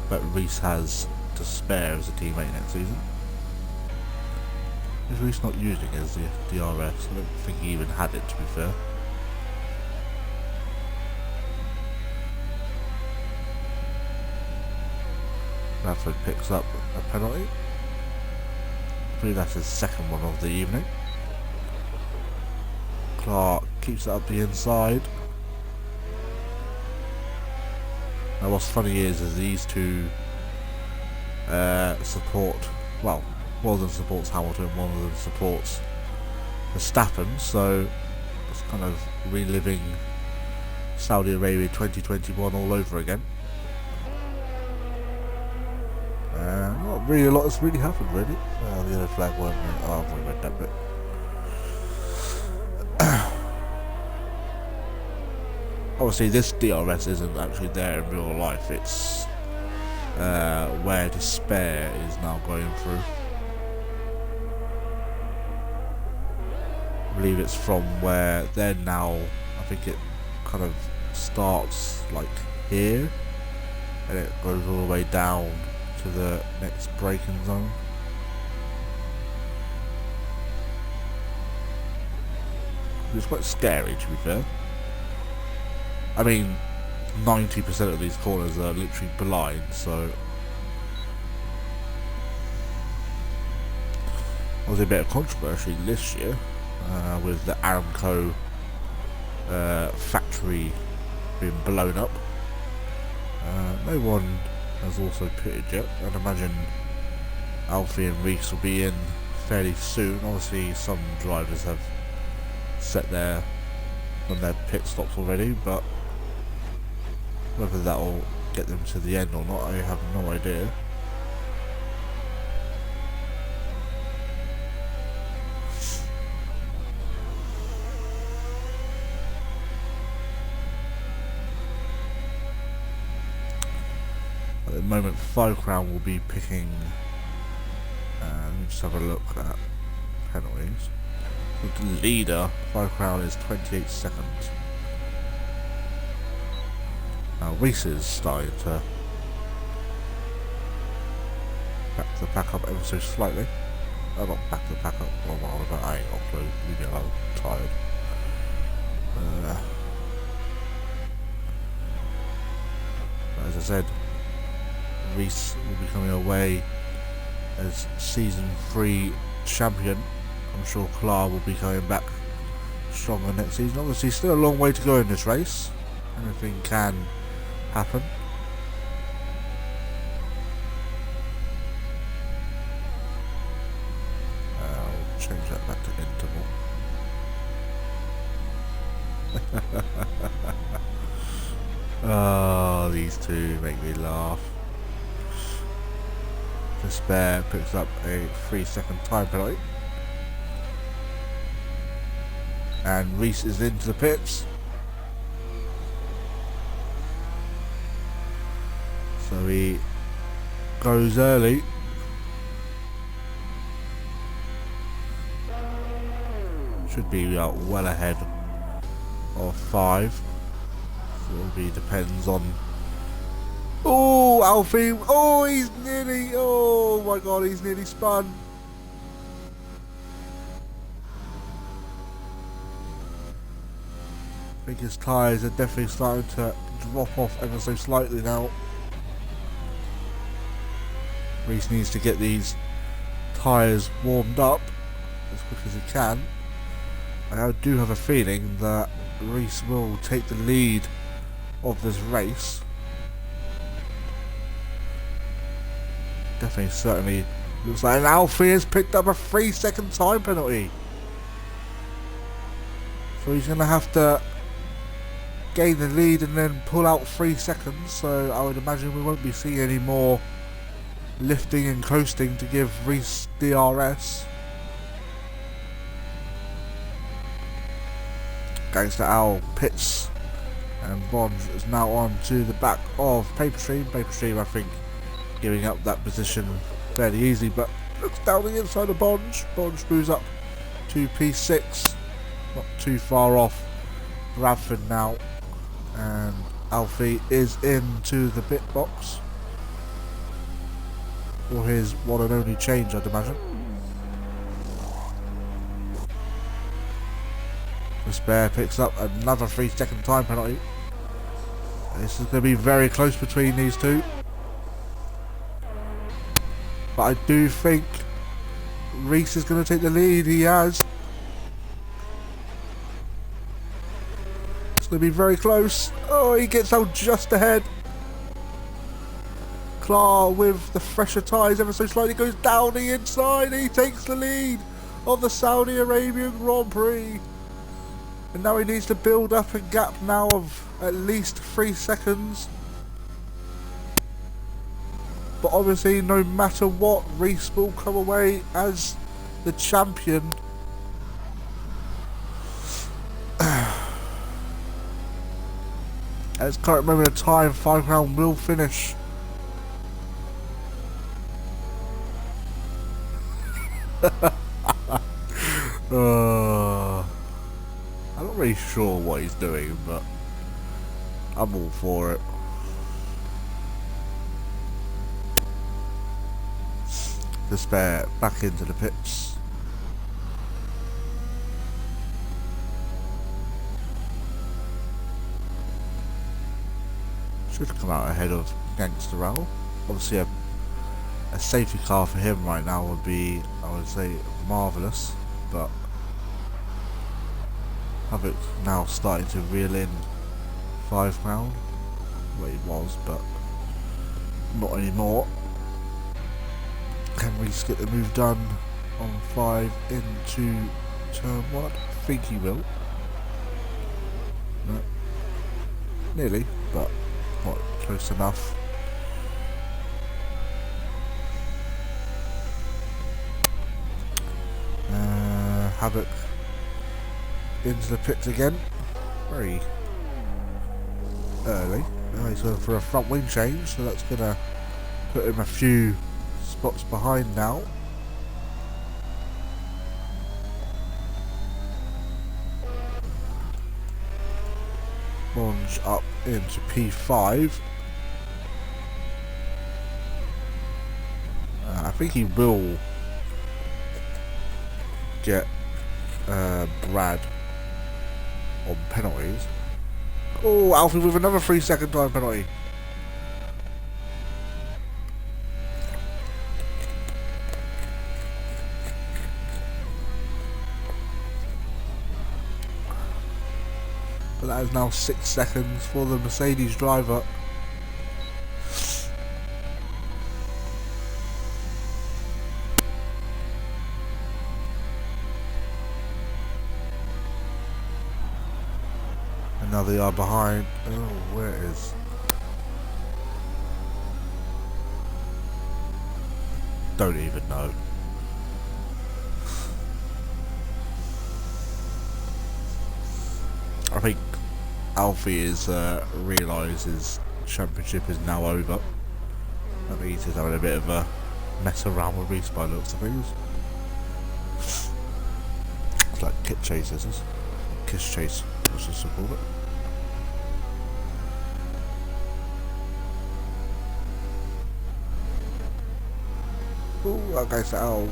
But Reese has Despair as a teammate next season. Is Reese not using his DRS? I don't think he even had it, to be fair. Bradford picks up a penalty. I believe that's his second one of the evening. Clark keeps it up the inside. Now what's funny is these two support, well, one of them supports Hamilton, one of them supports Verstappen, so it's kind of reliving Saudi Arabia 2021 all over again. Not really a lot has really happened, really. The yellow flag won't. Oh, I've already read that bit. Obviously, this DRS isn't actually there in real life. It's where Despair is now going through. I believe it's from where they're now. I think it kind of starts like here, and it goes all the way down to the next braking zone. It's quite scary, to be fair. I mean, 90% of these corners are literally blind, so there was a bit of controversy this year with the Aramco factory being blown up. No one has also pitted yet. I'd imagine Alfie and Reese will be in fairly soon. Obviously some drivers have set their pit stops already, but whether that will get them to the end or not, I have no idea. At the moment, 5 Crown will be picking. Let me just have a look at penalties. The leader, 5 Crown, is 28 seconds. Now Reese is starting to back the pack up ever so slightly. Oh, not back the pack up. Well, I ain't got a clue. Leave me alone. I'm tired. As I said, Reese will be coming away as season 3 champion. I'm sure Clark will be coming back stronger next season. Obviously, still a long way to go in this race. Anything can happen. I'll change that back to interval. Oh, these two make me laugh. Despair picks up a 3-second time penalty. And Reese is into the pits. So he goes early. Should be well ahead of 5. So it'll be depends on. Oh, Alfie! Oh, he's nearly. Oh my God, he's nearly spun. I think his tyres are definitely starting to drop off ever so slightly now. Reese needs to get these tyres warmed up as quick as he can. And I do have a feeling that Reese will take the lead of this race. Definitely, certainly looks like Alfie has picked up a 3-second time penalty. So he's going to have to gain the lead and then pull out 3 seconds. So I would imagine we won't be seeing any more lifting and coasting to give Reese DRS. Gangster Owl pits, and Bond is now on to the back of Paperstream. Paperstream, I think, giving up that position fairly easily, but looks down the inside of Bond. Bond moves up to P6, not too far off Bradford now, and Alfie is into the pit box for his one and only change, I'd imagine. The spare picks up another 3-second time penalty. This is going to be very close between these two. But I do think Reese is going to take the lead. He has. It's going to be very close. Oh, he gets out just ahead. Clark with the fresher tyres ever so slightly goes down the inside. He takes the lead of the Saudi Arabian Grand Prix. And now he needs to build up a gap now of at least 3 seconds. But obviously, no matter what, Reese will come away as the champion. At its current moment of time, 5 round will finish. I'm not really sure what he's doing, but I'm all for it. The spare back into the pits. Should come out ahead of Gangster Owl. Obviously a safety car for him right now would be, I would say, marvellous, but Havoc now starting to reel in 5 round. Well, he was, but not anymore. Can Reese get the move done on 5 into turn 1? I think he will. No. Nearly, but not close enough. Havoc into the pits again. Very early. Now he's going for a front wing change, so that's going to put him a few spots behind now. Monge up into P5. I think he will get Brad on penalties. Oh, Alfie with another 3-second time penalty. But that is now 6 seconds for the Mercedes driver. And now they are behind. Oh, where it is? Don't even know. I think Alfie is realises championship is now over. I think he's just having a bit of a mess around with Reese by the looks of things. It's like kit chase, this is. Kiss chase, let's just call it. Ooh, that guy's out.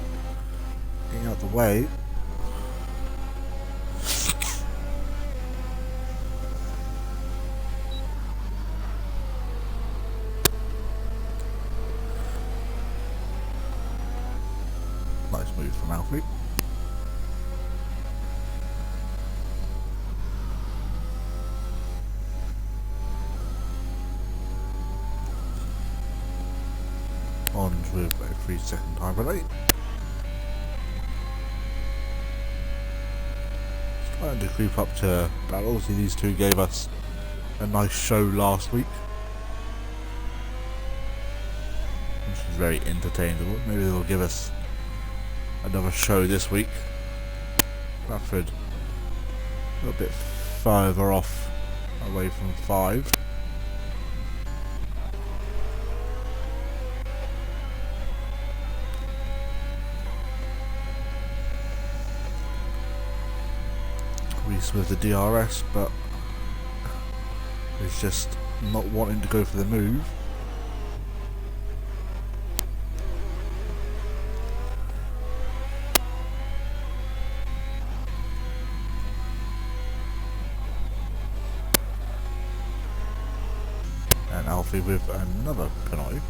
Getting out the way. Nice move from Alfie. with a 3-second time delay. Starting to creep up to battle. Obviously these two gave us a nice show last week, which is very entertaining. Maybe they'll give us another show this week. Bradford a little bit further off, away from 5. Reese with the DRS, but he's just not wanting to go for the move. And Alfie with another penalty.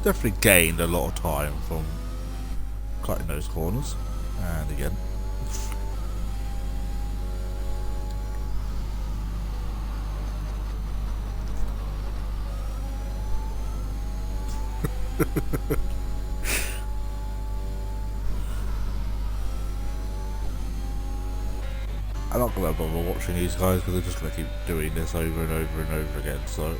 Definitely gained a lot of time from cutting those corners. And again. I'm not going to bother watching these guys because they're just going to keep doing this over and over and over again, so...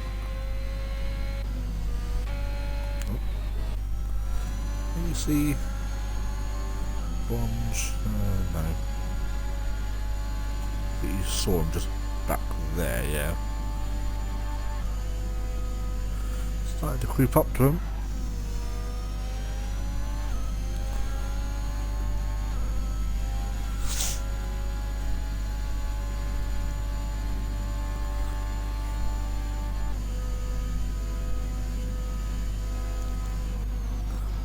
Can you see... Bonge? No. You saw him just back there, yeah. Starting to creep up to him.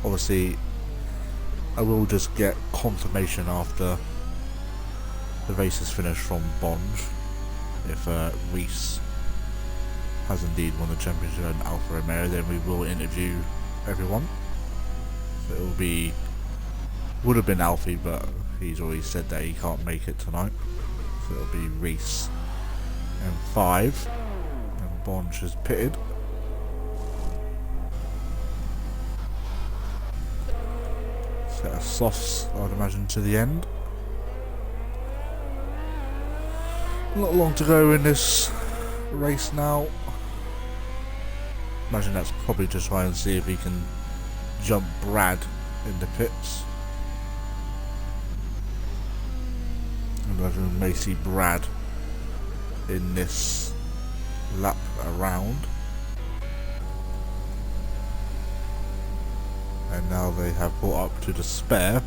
Obviously, I will just get confirmation after the race is finished from Bonge if Reese has indeed won the championship in Alfa Romeo. Then we will interview everyone. So it will be, would have been Alfie, but he's already said that he can't make it tonight. So it'll be Reese and 5, and Bonge has pitted. Set of softs, I'd imagine, to the end. Not long to go in this race now. Imagine that's probably to try and see if he can jump Brad in the pits. I imagine we may see Brad in this lap around. And now they have brought up to the spare,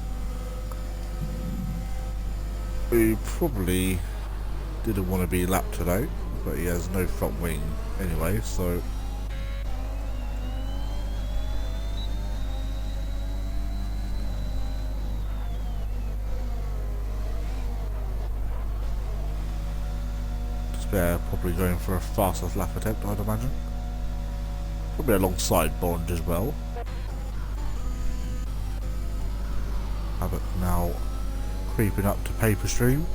who probably didn't want to be lapped today, but he has no front wing anyway, so spare probably going for a fastest lap attempt, I'd imagine. Probably alongside Bond as well. Havoc now creeping up to Paper Stream.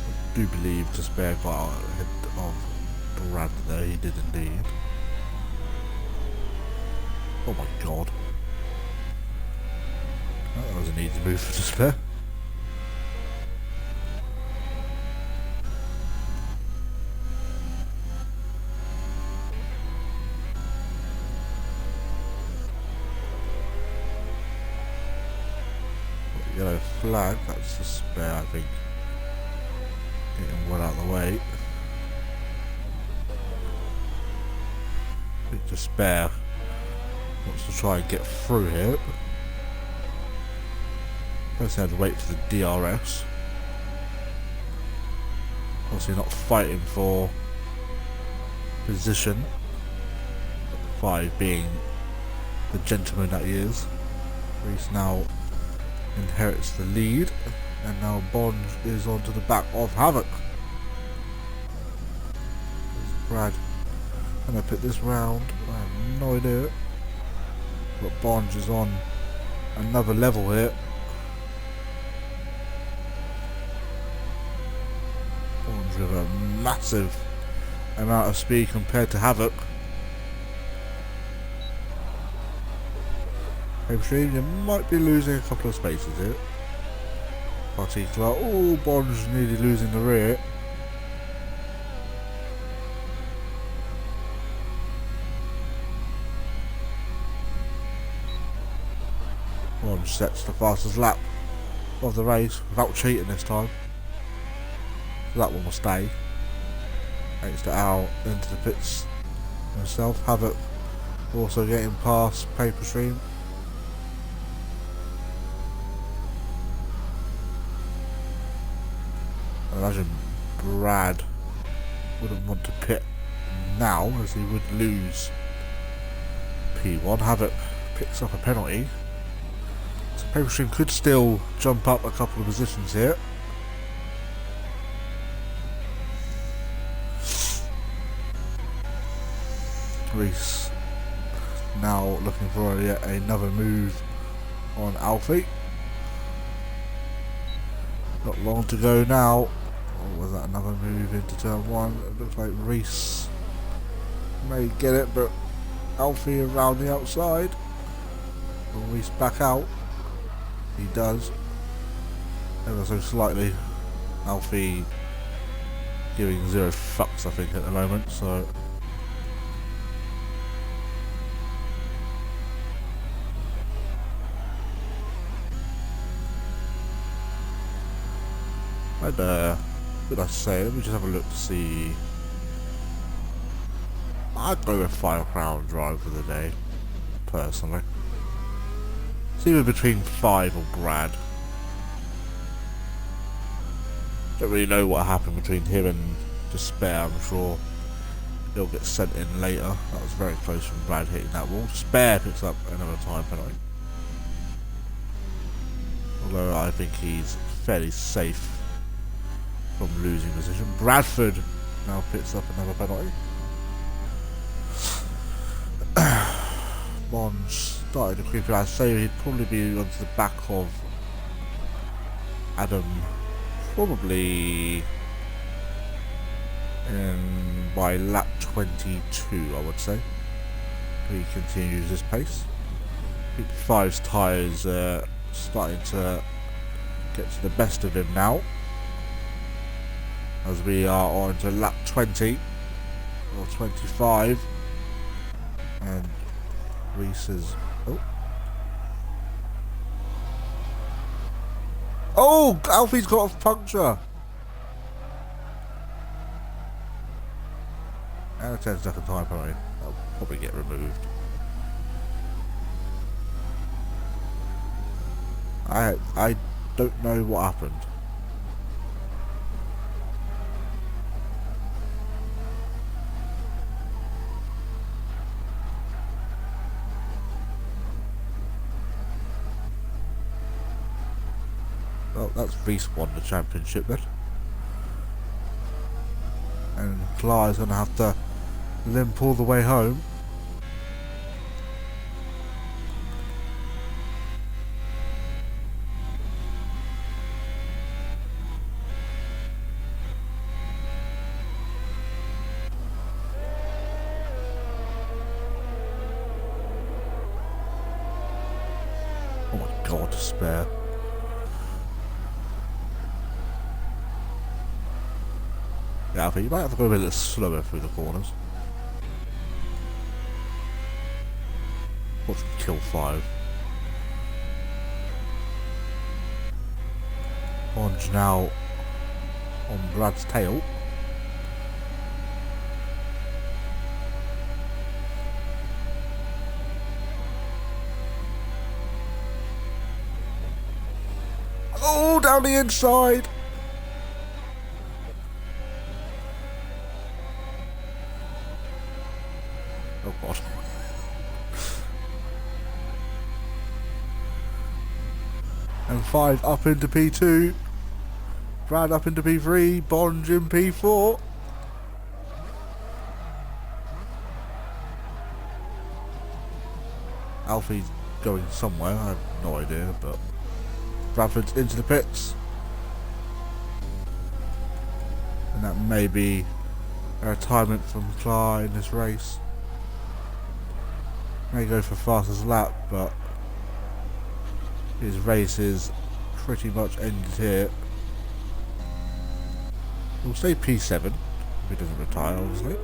I do believe Despair got out ahead of Brad there, he did indeed. Oh my god. That was an easy move for Despair. Yellow flag, that's Despair, I think. Getting well out of the way. Despair Wants to try and get through here. First, had to wait for the DRS. Obviously, not fighting for position. 5 being the gentleman that he is. Reese now inherits the lead, and now Bond is onto the back of Havoc. There's Brad. Can I pick this round? I have no idea. But Bond is on another level here. Bond's with a massive amount of speed compared to Havoc. You might be losing a couple of spaces here. Particular. Oh, Bond's nearly losing the rear. Bond sets the fastest lap of the race without cheating this time. So that one will stay. Takes it out into the pits himself. Havoc also getting past Paper Stream. I imagine Brad wouldn't want to pit now, as he would lose P1. Havoc picks up a penalty. So Paper Stream could still jump up a couple of positions here. Reese now looking for yet another move on Alfie. Not long to go now. Or was that another move into turn 1? It looks like Reese may get it, but Alfie around the outside. Will Reese back out? He does. Ever so slightly. Alfie giving 0 fucks, I think, at the moment, so. And what did I say? Let me just have a look to see. I'd go with Final Crown Drive for the day, personally. It's either between 5 or Brad. Don't really know what happened between him and Despair. I'm sure he'll get sent in later. That was very close from Brad hitting that wall. Despair picks up another time penalty. Although I think he's fairly safe from losing position. Bradford now picks up another penalty. Bond's starting to creep. I'd say he'd probably be onto the back of Adam, probably by lap 22, I would say. He continues his pace. P5's tyres starting to get to the best of him now, as we are on to lap 20 or 25, and Reese is oh, Alfie's got a puncture and a 10-second time penalty. That'll probably get removed. I don't know what happened. Well, that's Reese won the championship then. And Fly's going to have to limp all the way home. Oh my god, Despair. Yeah, I think you might have to go a bit slower through the corners. Watch kill 5. Orange now on Brad's tail. Oh, down the inside. Oh god. And 5 up into P2. Brad up into P3. Bonge in P4. Alfie's going somewhere, I have no idea, but Bradford's into the pits. And that may be a retirement from Clark in this race. May go for fastest lap, but his race is pretty much ended here. We'll say P7, if he doesn't retire, obviously.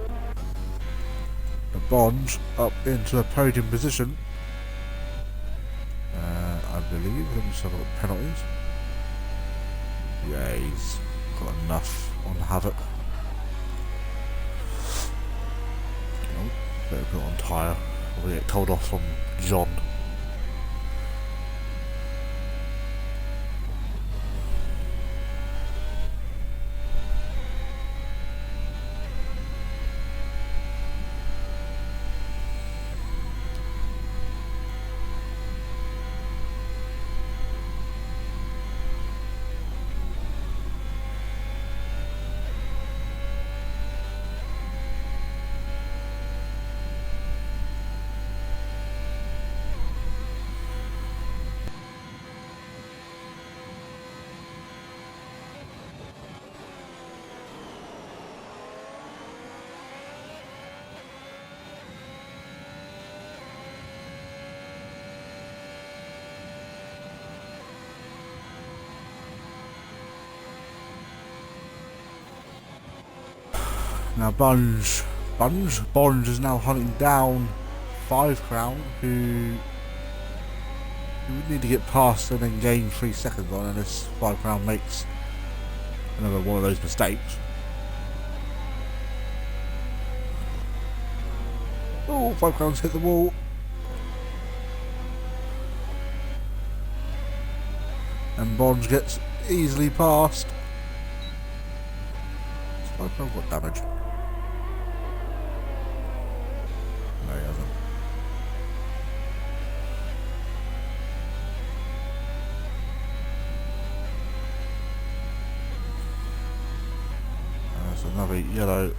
The Bonge up into a podium position. I believe. Let me just have a look at penalties. Yeah, he's got enough on Havoc. Oh, better put on tyre. Or get told off from John. Now Bonge is now hunting down 5 Crown, who would need to get past and then gain 3 seconds on, unless 5 Crown makes another one of those mistakes. Oh, 5 Crown's hit the wall. And Bonge gets easily past. 5 Crown got damage. No, he hasn't. And that's another yellow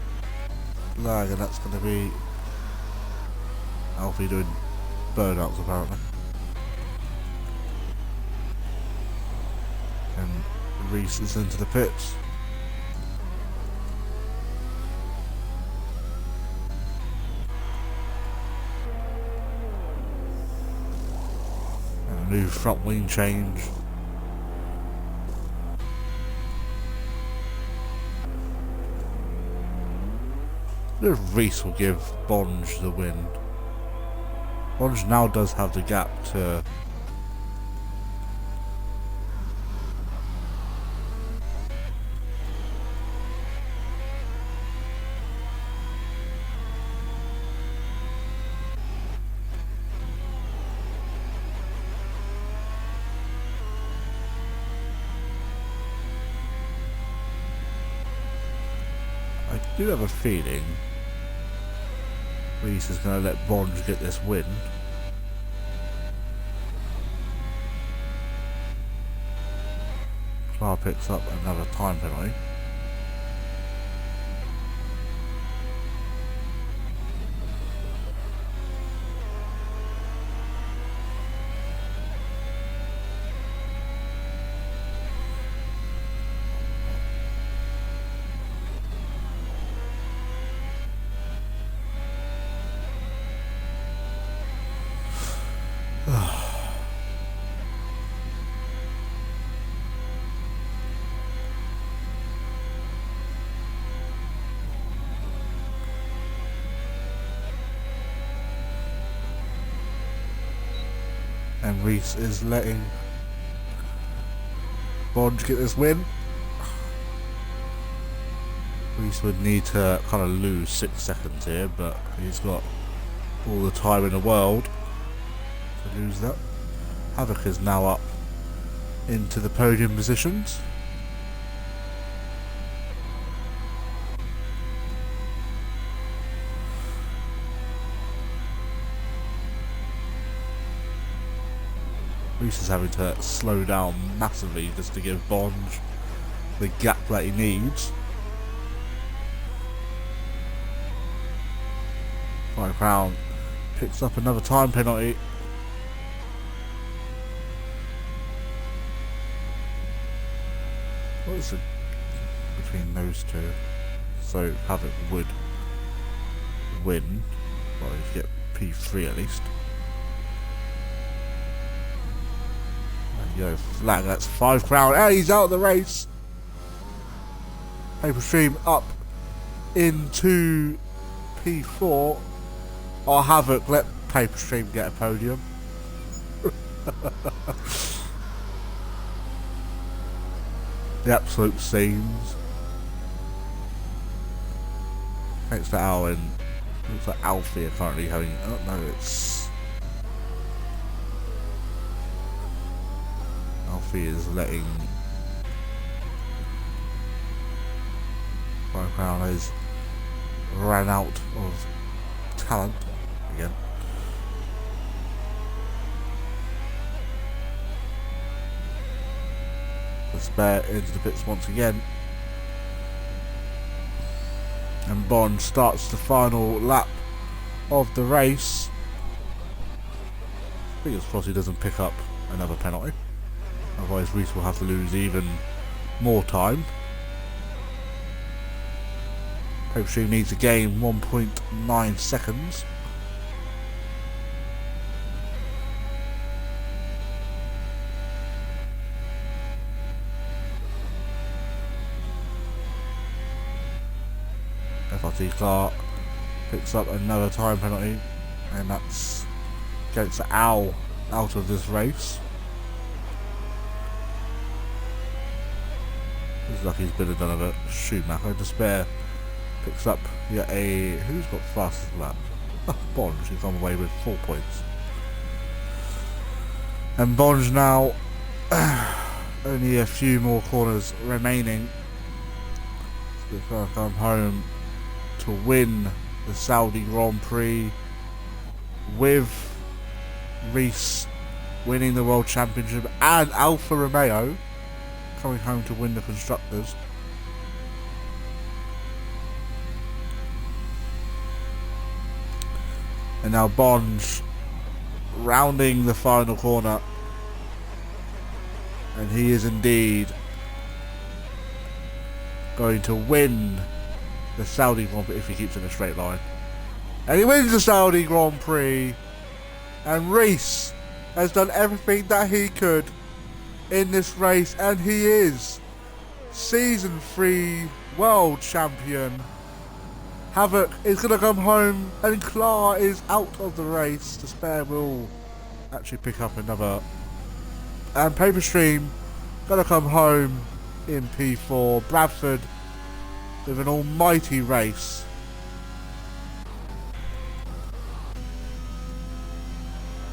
flag, and that's going to be Alfie doing burnouts apparently. And Reese is into the pits. New front wing change. If Reese will give Bonge the win. Bonge now does have the gap to I do have a feeling Reese is going to let Bonge get this win. Clark picks up another time penalty. And Reese is letting Bonge get this win. Reese would need to kind of lose 6 seconds here, but he's got all the time in the world to lose that. Havoc is now up into the podium positions. Reese is having to slow down massively just to give Bond the gap that he needs. Five Crown picks up another time penalty. What is it between those two? So Havoc would win. Well, if you get P3 at least. There you go, flag, that's 5 Crown, and he's out of the race. Paper Stream up into P4. Or Havoc, let Paper Stream get a podium. The absolute scenes. Thanks to Al, and looks like Alfie are currently having. Oh no, it's Alfie is letting Five Crown has ran out of talent again. The spare into the pits once again, and Bond starts the final lap of the race. Fingers crossed he doesn't pick up another penalty, otherwise Reese will have to lose even more time. Paper Stream needs to gain 1.9 seconds. FRT Clark picks up another time penalty, and that's gets Al out of this race. Looks like he's been a done of it. Schumacher Despair picks up yet a. Who's got fastest lap? Oh, Bond, who's gone away with 4 points. And Bond's now only a few more corners remaining. So he's going to come home to win the Saudi Grand Prix, with Reese winning the World Championship and Alfa Romeo coming home to win the Constructors. And now Bond rounding the final corner, and he is indeed going to win the Saudi Grand Prix if he keeps in a straight line. And he wins the Saudi Grand Prix, and Reese has done everything that he could in this race, and he is Season 3 World Champion. Havoc is going to come home, and Clark is out of the race. Despair will actually pick up another. And Paper Stream going to come home in P4. Bradford with an almighty race.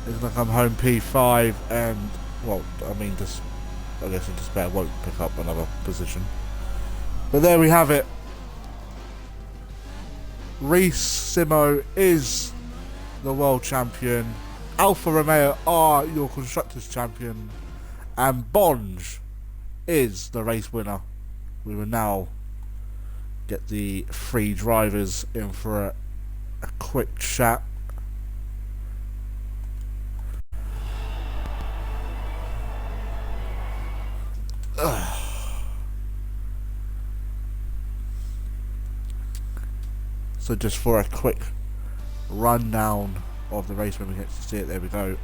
Is going to come home P5, and, well, I mean, I guess Despair won't pick up another position. But there we have it. Reese Simo is the world champion. Alfa Romeo are your Constructors champion. And Bond is the race winner. We will now get the three drivers in for a quick chat. So just for a quick rundown of the race when we get to see it, there we go.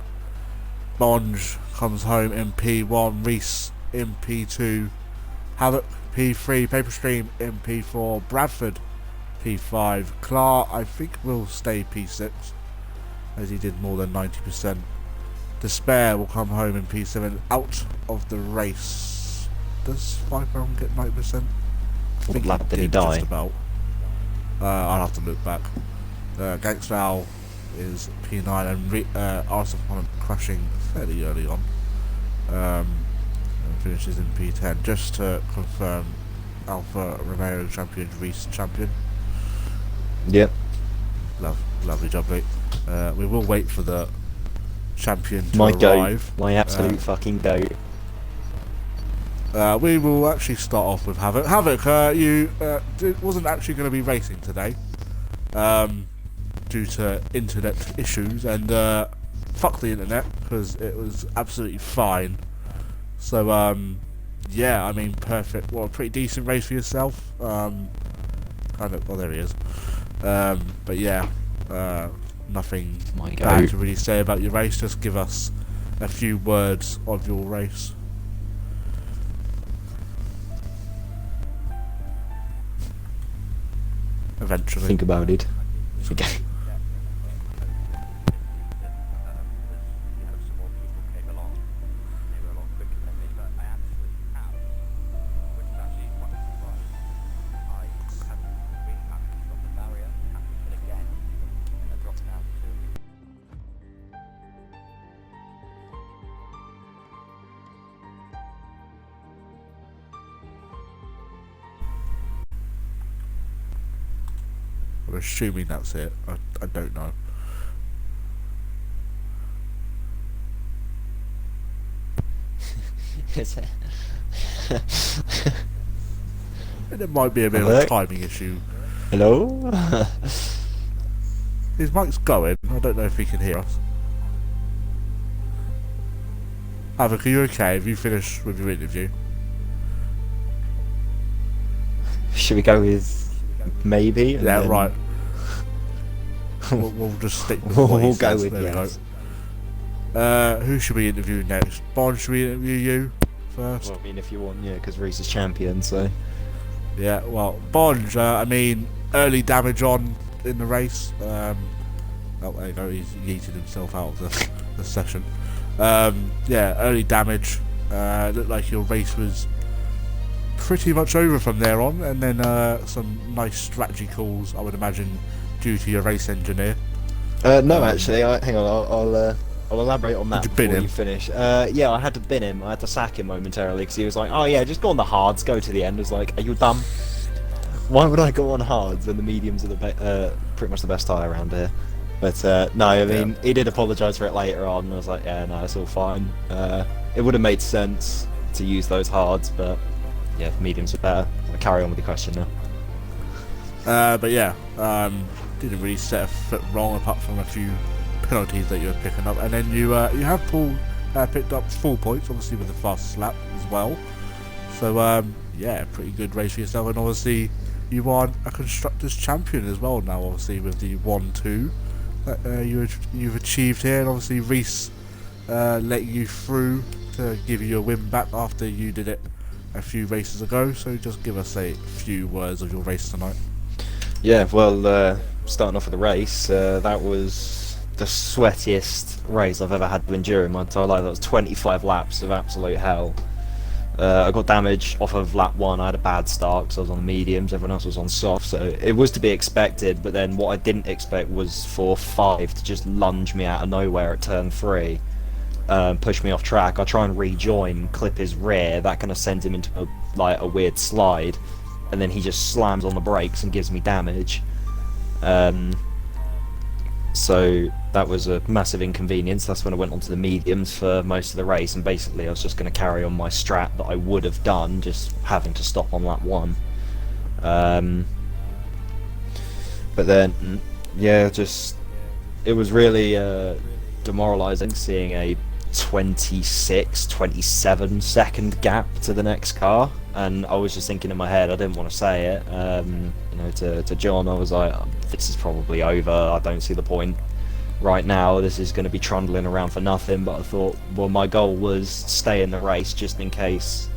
Bond comes home in P1, Reese in P2, Havoc P3, Paper Stream in P4, Bradford P5, Clark I think will stay P6 as he did more than 90%. Despair will come home in P7, out of the race. Does 5 round get 90%? I think lap did he die? Just about. I'll have to look back. Gangster is P9 and Arsene crashing fairly early on. and finishes in P10. Just to confirm, Alfa Romeo champion, Reese champion. Yep. Lovely job, mate. We will wait for the champion to My arrive. goat. My absolute fucking goat. We will actually start off with Havoc. Havoc, you wasn't actually going to be racing today due to internet issues, and fuck the internet, because it was absolutely fine. So, yeah, I mean, perfect. Well, a pretty decent race for yourself. Kind of, well, there he is. But yeah, nothing bad to really say about your race. Just give us a few words of your race. Eventually. Think about it. Okay. I'm assuming that's it. I don't know. Is it? And it might be a bit of a timing issue. Hello? His mic's going. I don't know if he can hear us. Havoc, are you okay? Have you finished with your interview? Should we go with maybe? Yeah, right. we'll just stick with we'll what he go says. with There yes. we go. Who should we interview next? Bond, should we interview you first? Well, I mean, if you want, yeah, because Reese is champion, so. Yeah, well, Bond, I mean, early damage on in the race. Oh, there you go, he's yeeted himself out of the session. Yeah, early damage. Looked like your race was pretty much over from there on, and then some nice strategy calls, I would imagine, due to your race engineer. No, actually, hang on, I'll elaborate on that before you finish. Yeah, I had to bin him. I had to sack him momentarily because he was like, "Oh yeah, just go on the hards, go to the end." I was like, "Are you dumb? Why would I go on hards when the mediums are pretty much the best tyre around here?" But no, I mean, he did apologise for it later on, and I was like, "Yeah, no, it's all fine." It would have made sense to use those hards, but yeah, mediums are better. I'll carry on with the question now. But yeah, didn't really set a foot wrong apart from a few penalties that you were picking up, and then you have picked up 4 points, obviously with the fastest lap as well. So yeah, pretty good race for yourself, and obviously you are a constructors champion as well now. Obviously with the 1-2 that you've achieved here, and obviously Reese let you through to give you a win back after you did it a few races ago. So just give us a few words of your race tonight. Yeah, well, starting off with the race, that was the sweatiest race I've ever had to endure in my entire life. That was 25 laps of absolute hell. I got damage off of lap 1. I had a bad start because I was on the mediums, everyone else was on soft, so it was to be expected. But then what I didn't expect was for 5 to just lunge me out of nowhere at turn 3, push me off track. I try and rejoin, clip his rear, that kind of sends him into a weird slide, and then he just slams on the brakes and gives me damage. So that was a massive inconvenience. That's when I went onto the mediums for most of the race, and basically I was just going to carry on my strat that I would have done, just having to stop on lap 1. But then, yeah, just it was really demoralising seeing a 27 second gap to the next car, and I was just thinking in my head, I didn't want to say it, to John, I was like, this is probably over, I don't see the point right now, this is going to be trundling around for nothing. But I thought, well, my goal was stay in the race just in case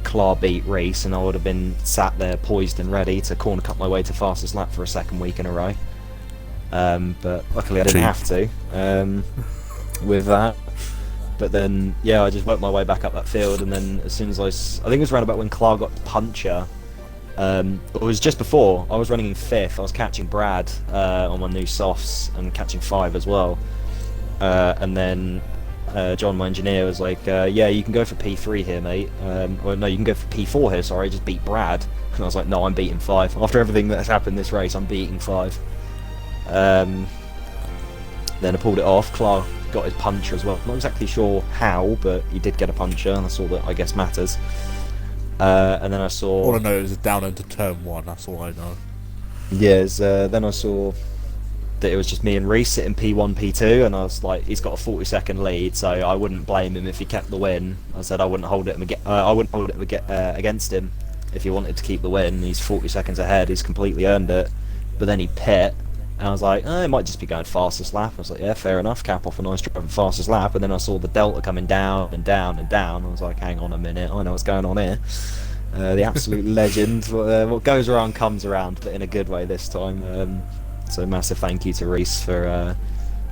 Clar beat Reese, and I would have been sat there poised and ready to corner cut my way to fastest lap for a second week in a row. But luckily I didn't have to with that. But then, yeah, I just worked my way back up that field, and then as soon as I think it was around about when Clar got puncture, it was just before, I was running in 5th, I was catching Brad on my new softs, and catching 5 as well. And then John, my engineer, was like, "Yeah, you can go for P3 here, mate. Or no, you can go for P4 here. Sorry, just beat Brad." And I was like, "No, I'm beating 5. After everything that's happened this race, I'm beating 5." Then I pulled it off. Clark got his puncher as well. Not exactly sure how, but he did get a puncher, and that's all that I guess matters. And then I saw. All I know is down into turn 1. That's all I know. Yes. Then I saw that it was just me and Reese sitting P1, P2, and I was like, he's got a 40-second lead, so I wouldn't blame him if he kept the win. I said I wouldn't hold it. Against him if he wanted to keep the win. He's 40 seconds ahead. He's completely earned it. But then he pit. And I was like, it might just be going fastest lap. I was like, yeah, fair enough. Cap off a nice drive, fastest lap. And then I saw the delta coming down and down and down. I was like, hang on a minute, I know what's going on here. The absolute legend. What goes around comes around, but in a good way this time. So massive thank you to Reese for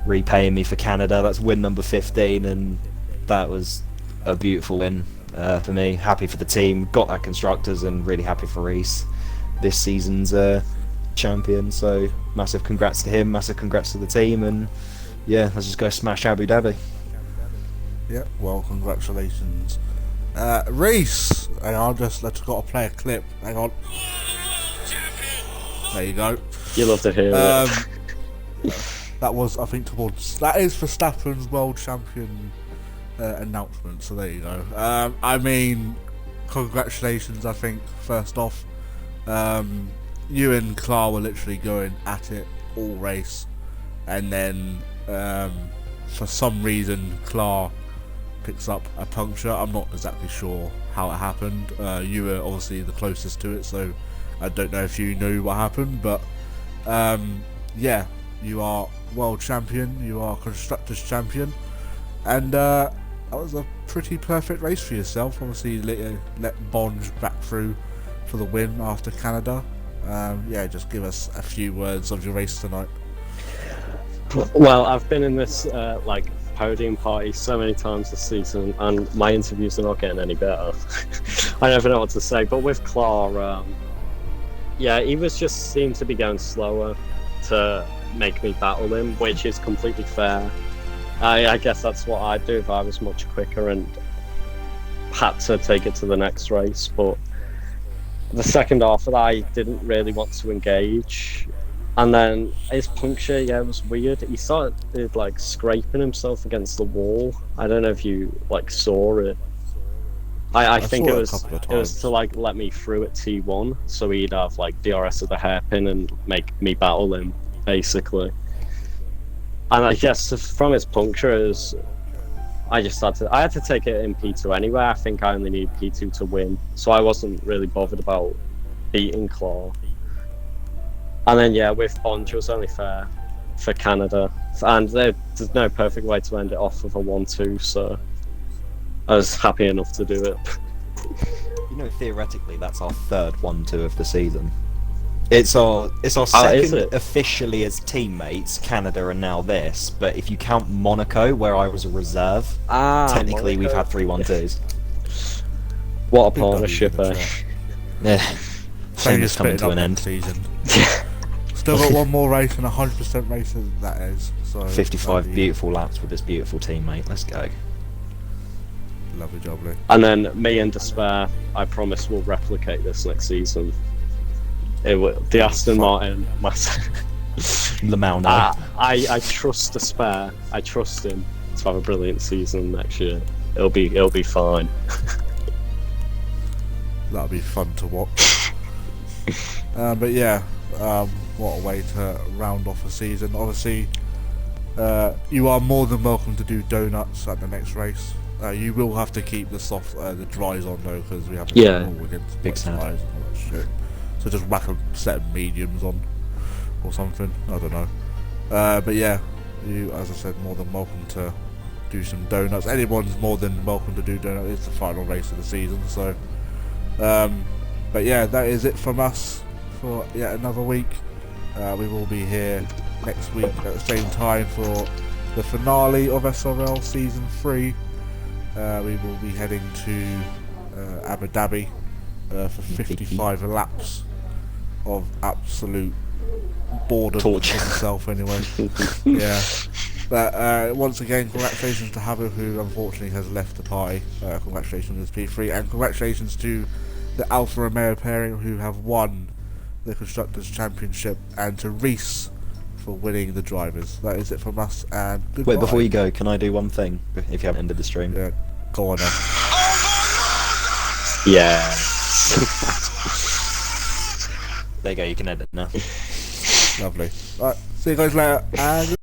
repaying me for Canada. That's win number 15, and that was a beautiful win for me. Happy for the team. Got that constructors, and really happy for Reese, this season's champion. So massive congrats to him, massive congrats to the team, and yeah, let's just go smash Abu Dhabi. Yeah, well, congratulations, Reese. Hang on, let's got to play a clip. Hang on. There you go. You love to hear it. That was, I think, that is Verstappen's world champion announcement. So there you go. I mean, congratulations. I think first off, you and Clark were literally going at it all race, and then for some reason Clark picks up a puncture. I'm not exactly sure how it happened. You were obviously the closest to it, so I don't know if you knew what happened, but yeah, you are world champion, you are constructors champion, and that was a pretty perfect race for yourself. Obviously you let Bonge back through for the win after Canada. Yeah, just give us a few words of your race tonight. Well, I've been in this podium party so many times this season, and my interviews are not getting any better. I never know what to say, but with Clark, yeah, he just seemed to be going slower to make me battle him, which is completely fair. I guess that's what I'd do if I was much quicker and had to take it to the next race, but the second half of that, I didn't really want to engage. And then his puncture, yeah, it was weird. He started scraping himself against the wall. I don't know if you saw it. I think it was to let me through at T1, so he'd have DRS at the hairpin and make me battle him, basically. And I guess from his punctures, I had to take it in P2 anyway. I think I only need P2 to win, so I wasn't really bothered about beating Clark. And then yeah, with Bonge, it was only fair for Canada, and there's no perfect way to end it off with a 1-2, so I was happy enough to do it. You know, theoretically, that's our third 1-2 of the season. It's our second officially as teammates. Canada and now this, but if you count Monaco, where I was a reserve, technically Monaco. We've had 3 1-2s. What a partnership, eh? Yeah. Same is coming to an end. Season. Still got one more race and 100% race that is. So 55 beautiful laps with this beautiful team, mate. Let's go. Lovely job, Lee. And then me and Despair, I promise we'll replicate this next season. The Aston Martin, Le Mans. I trust Despair. I trust him to have a brilliant season next year. It'll be fine. That'll be fun to watch. But yeah, what a way to round off a season. Obviously, you are more than welcome to do donuts at the next race. You will have to keep the dries on though, because we have against big dries and all that shit. So just whack a set of mediums on or something. I don't know. But yeah, you, as I said, more than welcome to do some donuts. Anyone's more than welcome to do donuts. It's the final race of the season, so. But yeah, that is it from us for yet another week. We will be here next week at the same time for the finale of SRL Season 3. We will be heading to Abu Dhabi for 55 laps of absolute boredom for himself anyway. Yeah. But once again, congratulations to Habu, who unfortunately has left the party. Congratulations to P3, and congratulations to the Alfa Romeo pairing, who have won the Constructors' Championship, and to Reese for winning the Drivers. That is it from us, and goodbye. Wait, before you go, can I do one thing? If you haven't ended the stream. Yeah, go on then. Yeah. There you go, you can edit now. Lovely. Right, see you guys later, and